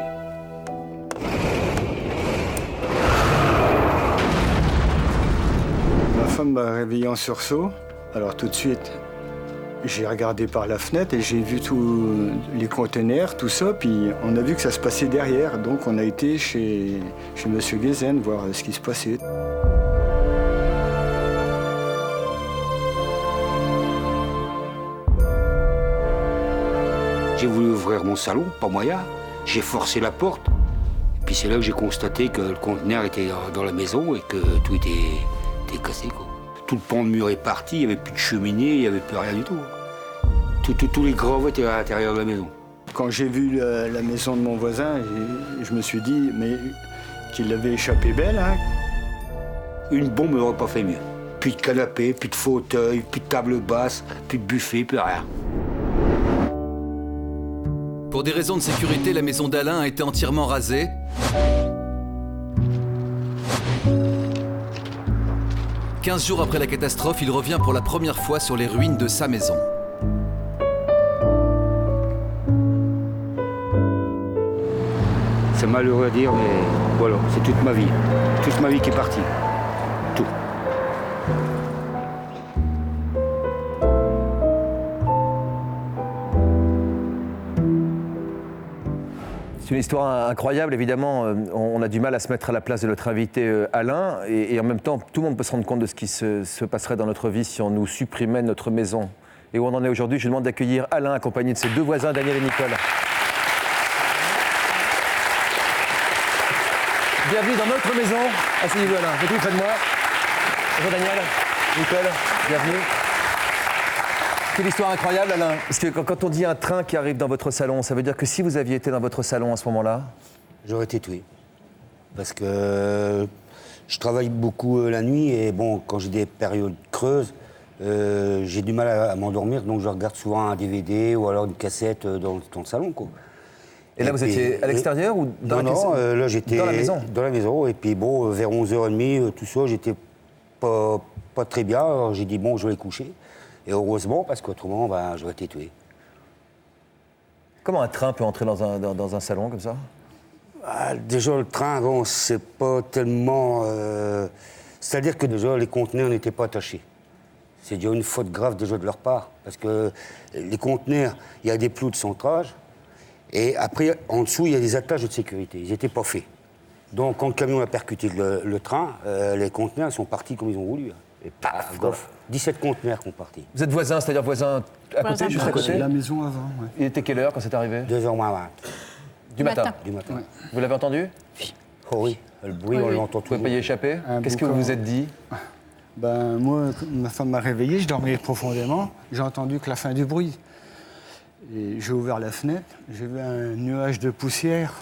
Ma femme m'a réveillé en sursaut, alors tout de suite, j'ai regardé par la fenêtre et j'ai vu tous les conteneurs, tout ça, puis on a vu que ça se passait derrière. Donc on a été chez M. Guézen voir ce qui se passait. J'ai voulu ouvrir mon salon, pas moyen. J'ai forcé la porte. Et puis c'est là que j'ai constaté que le conteneur était dans la maison et que tout était cassé, quoi. Tout le pan de mur est parti, il n'y avait plus de cheminée, il n'y avait plus rien du tout. Tous les gravats étaient à l'intérieur de la maison. Quand j'ai vu la maison de mon voisin, je me suis dit mais qu'il avait échappé belle. Hein. Une bombe n'aurait pas fait mieux. Plus de canapé, plus de fauteuil, plus de table basse, plus de buffet, plus rien. Pour des raisons de sécurité, la maison d'Alain a été entièrement rasée. « 15 jours après la catastrophe, il revient pour la première fois sur les ruines de sa maison. C'est malheureux à dire, mais voilà, c'est toute ma vie. Toute ma vie qui est partie. Tout. C'est une histoire incroyable, évidemment. On a du mal à se mettre à la place de notre invité Alain. Et en même temps, tout le monde peut se rendre compte de ce qui se passerait dans notre vie si on nous supprimait notre maison. Et où on en est aujourd'hui, je demande d'accueillir Alain, accompagné de ses deux voisins, Daniel et Nicole. Bienvenue dans notre maison. Asseyez-vous, Alain. Vous près de moi. Bonjour Daniel, Nicole, bienvenue. Quelle histoire incroyable, Alain. Parce que quand on dit un train qui arrive dans votre salon, ça veut dire que si vous aviez été dans votre salon à ce moment-là, j'aurais été tué. Parce que Je travaille beaucoup la nuit et bon, quand j'ai des périodes creuses, j'ai du mal à m'endormir, donc je regarde souvent un DVD ou alors une cassette dans le salon, quoi. Et là, vous étiez à l'extérieur ou dans la maison? Non, là, j'étais dans la maison. Dans la maison, et puis bon, vers 11h30, tout ça, j'étais pas très bien. Alors j'ai dit, bon, je vais coucher. Et heureusement, parce qu'autrement, ben, j'aurais été tué. Comment un train peut entrer dans un salon comme ça? Déjà, le train, bon, c'est pas tellement... C'est-à-dire que déjà, les conteneurs n'étaient pas attachés. C'est déjà une faute grave déjà de leur part. Parce que les conteneurs, il y a des plots de centrage. Et après, en dessous, il y a des attaches de sécurité. Ils n'étaient pas faits. Donc, quand le camion a percuté le train, les conteneurs sont partis comme ils ont voulu. Et paf, 17 conteneurs qui sont partis. Vous êtes voisin, c'est-à-dire voisin à côté, juste à côté? La maison avant, ouais. Il était quelle heure quand c'est arrivé? 2h moins 20. Du matin? Du matin. Ouais. Vous l'avez entendu? Oui. Oh oui, le bruit, on l'entend tout. Vous pouvez pas y échapper? Qu'est-ce que vous vous êtes dit? Ben, moi, ma femme m'a réveillé, je dormais profondément. J'ai entendu que la fin du bruit. Et j'ai ouvert la fenêtre, j'ai vu un nuage de poussière.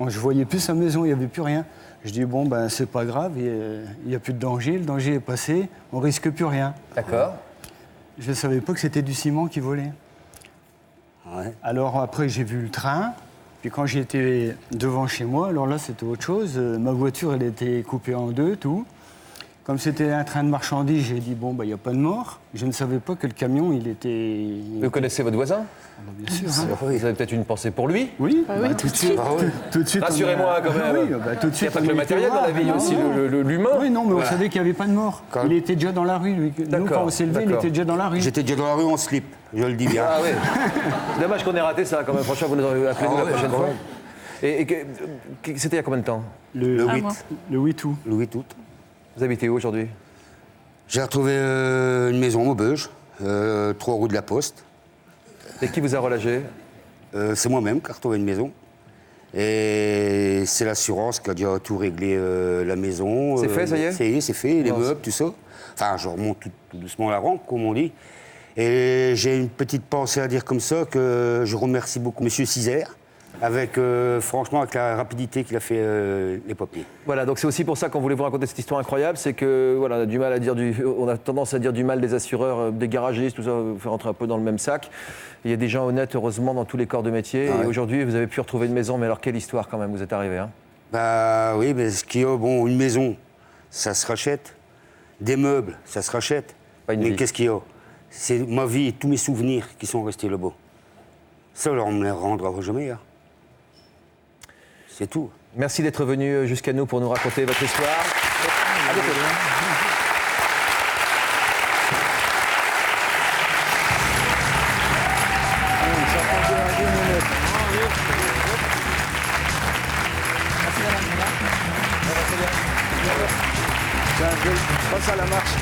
Je voyais plus sa maison, il n'y avait plus rien. Je dis, bon, ben, c'est pas grave, il n'y a plus de danger, le danger est passé, on risque plus rien. D'accord. Je ne savais pas que c'était du ciment qui volait. Ouais. Alors après, j'ai vu le train, puis quand j'étais devant chez moi, alors là, c'était autre chose. Ma voiture, elle était coupée en deux, tout. Comme c'était un train de marchandises, j'ai dit, bon, il n'y a pas de mort. Je ne savais pas que le camion, il était... Vous connaissez votre voisin? Bien sûr. Hein. Vous avez peut-être une pensée pour lui? Oui, oui, tout de suite. Tout de suite. Rassurez-moi quand même. Oui, tout de suite. Il n'y a pas que le matériel dans la vie, il y a aussi l'humain. Oui, non, mais voilà. on savait qu'il n'y avait pas de mort. Il était déjà dans la rue, lui. Nous, quand on s'est levé, il était déjà dans la rue. J'étais déjà dans la rue en slip, je le dis bien. Ah oui. C'est dommage qu'on ait raté ça quand même. Franchement, vous nous appelez la prochaine fois. Et c'était il y a combien de temps? Le 8. Le 8 août. Le 8 août. Vous habitez où aujourd'hui? J'ai retrouvé une maison au Beuge, 3 rue de la Poste. Et qui vous a relâché? C'est moi-même qui ai retrouvé une maison. Et c'est l'assurance qui a déjà tout réglé la maison. C'est fait, ça y est? Ça y est, c'est fait, les meubles, tout ça. Enfin, je remonte tout doucement la rampe, comme on dit. Et j'ai une petite pensée à dire comme ça, que je remercie beaucoup M. Cizère, avec, franchement, avec la rapidité qu'il a fait les papiers. Voilà, donc c'est aussi pour ça qu'on voulait vous raconter cette histoire incroyable, c'est que voilà, on a tendance à dire du mal des assureurs, des garagistes, tout ça, vous faire rentrer un peu dans le même sac. Il y a des gens honnêtes, heureusement, dans tous les corps de métier. Ah ouais. Et aujourd'hui, vous avez pu retrouver une maison, mais alors quelle histoire quand même vous êtes arrivé, hein? Bah oui, mais ce qu'il y a, bon, une maison, ça se rachète. Des meubles, ça se rachète. Mais qu'est-ce qu'il y a? C'est ma vie et tous mes souvenirs qui sont restés là-bas. Ça, on me les rendra jamais. Hein. C'est tout. Merci d'être venu jusqu'à nous pour nous raconter votre histoire. À bientôt. Passe à la marche.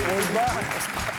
On se bat.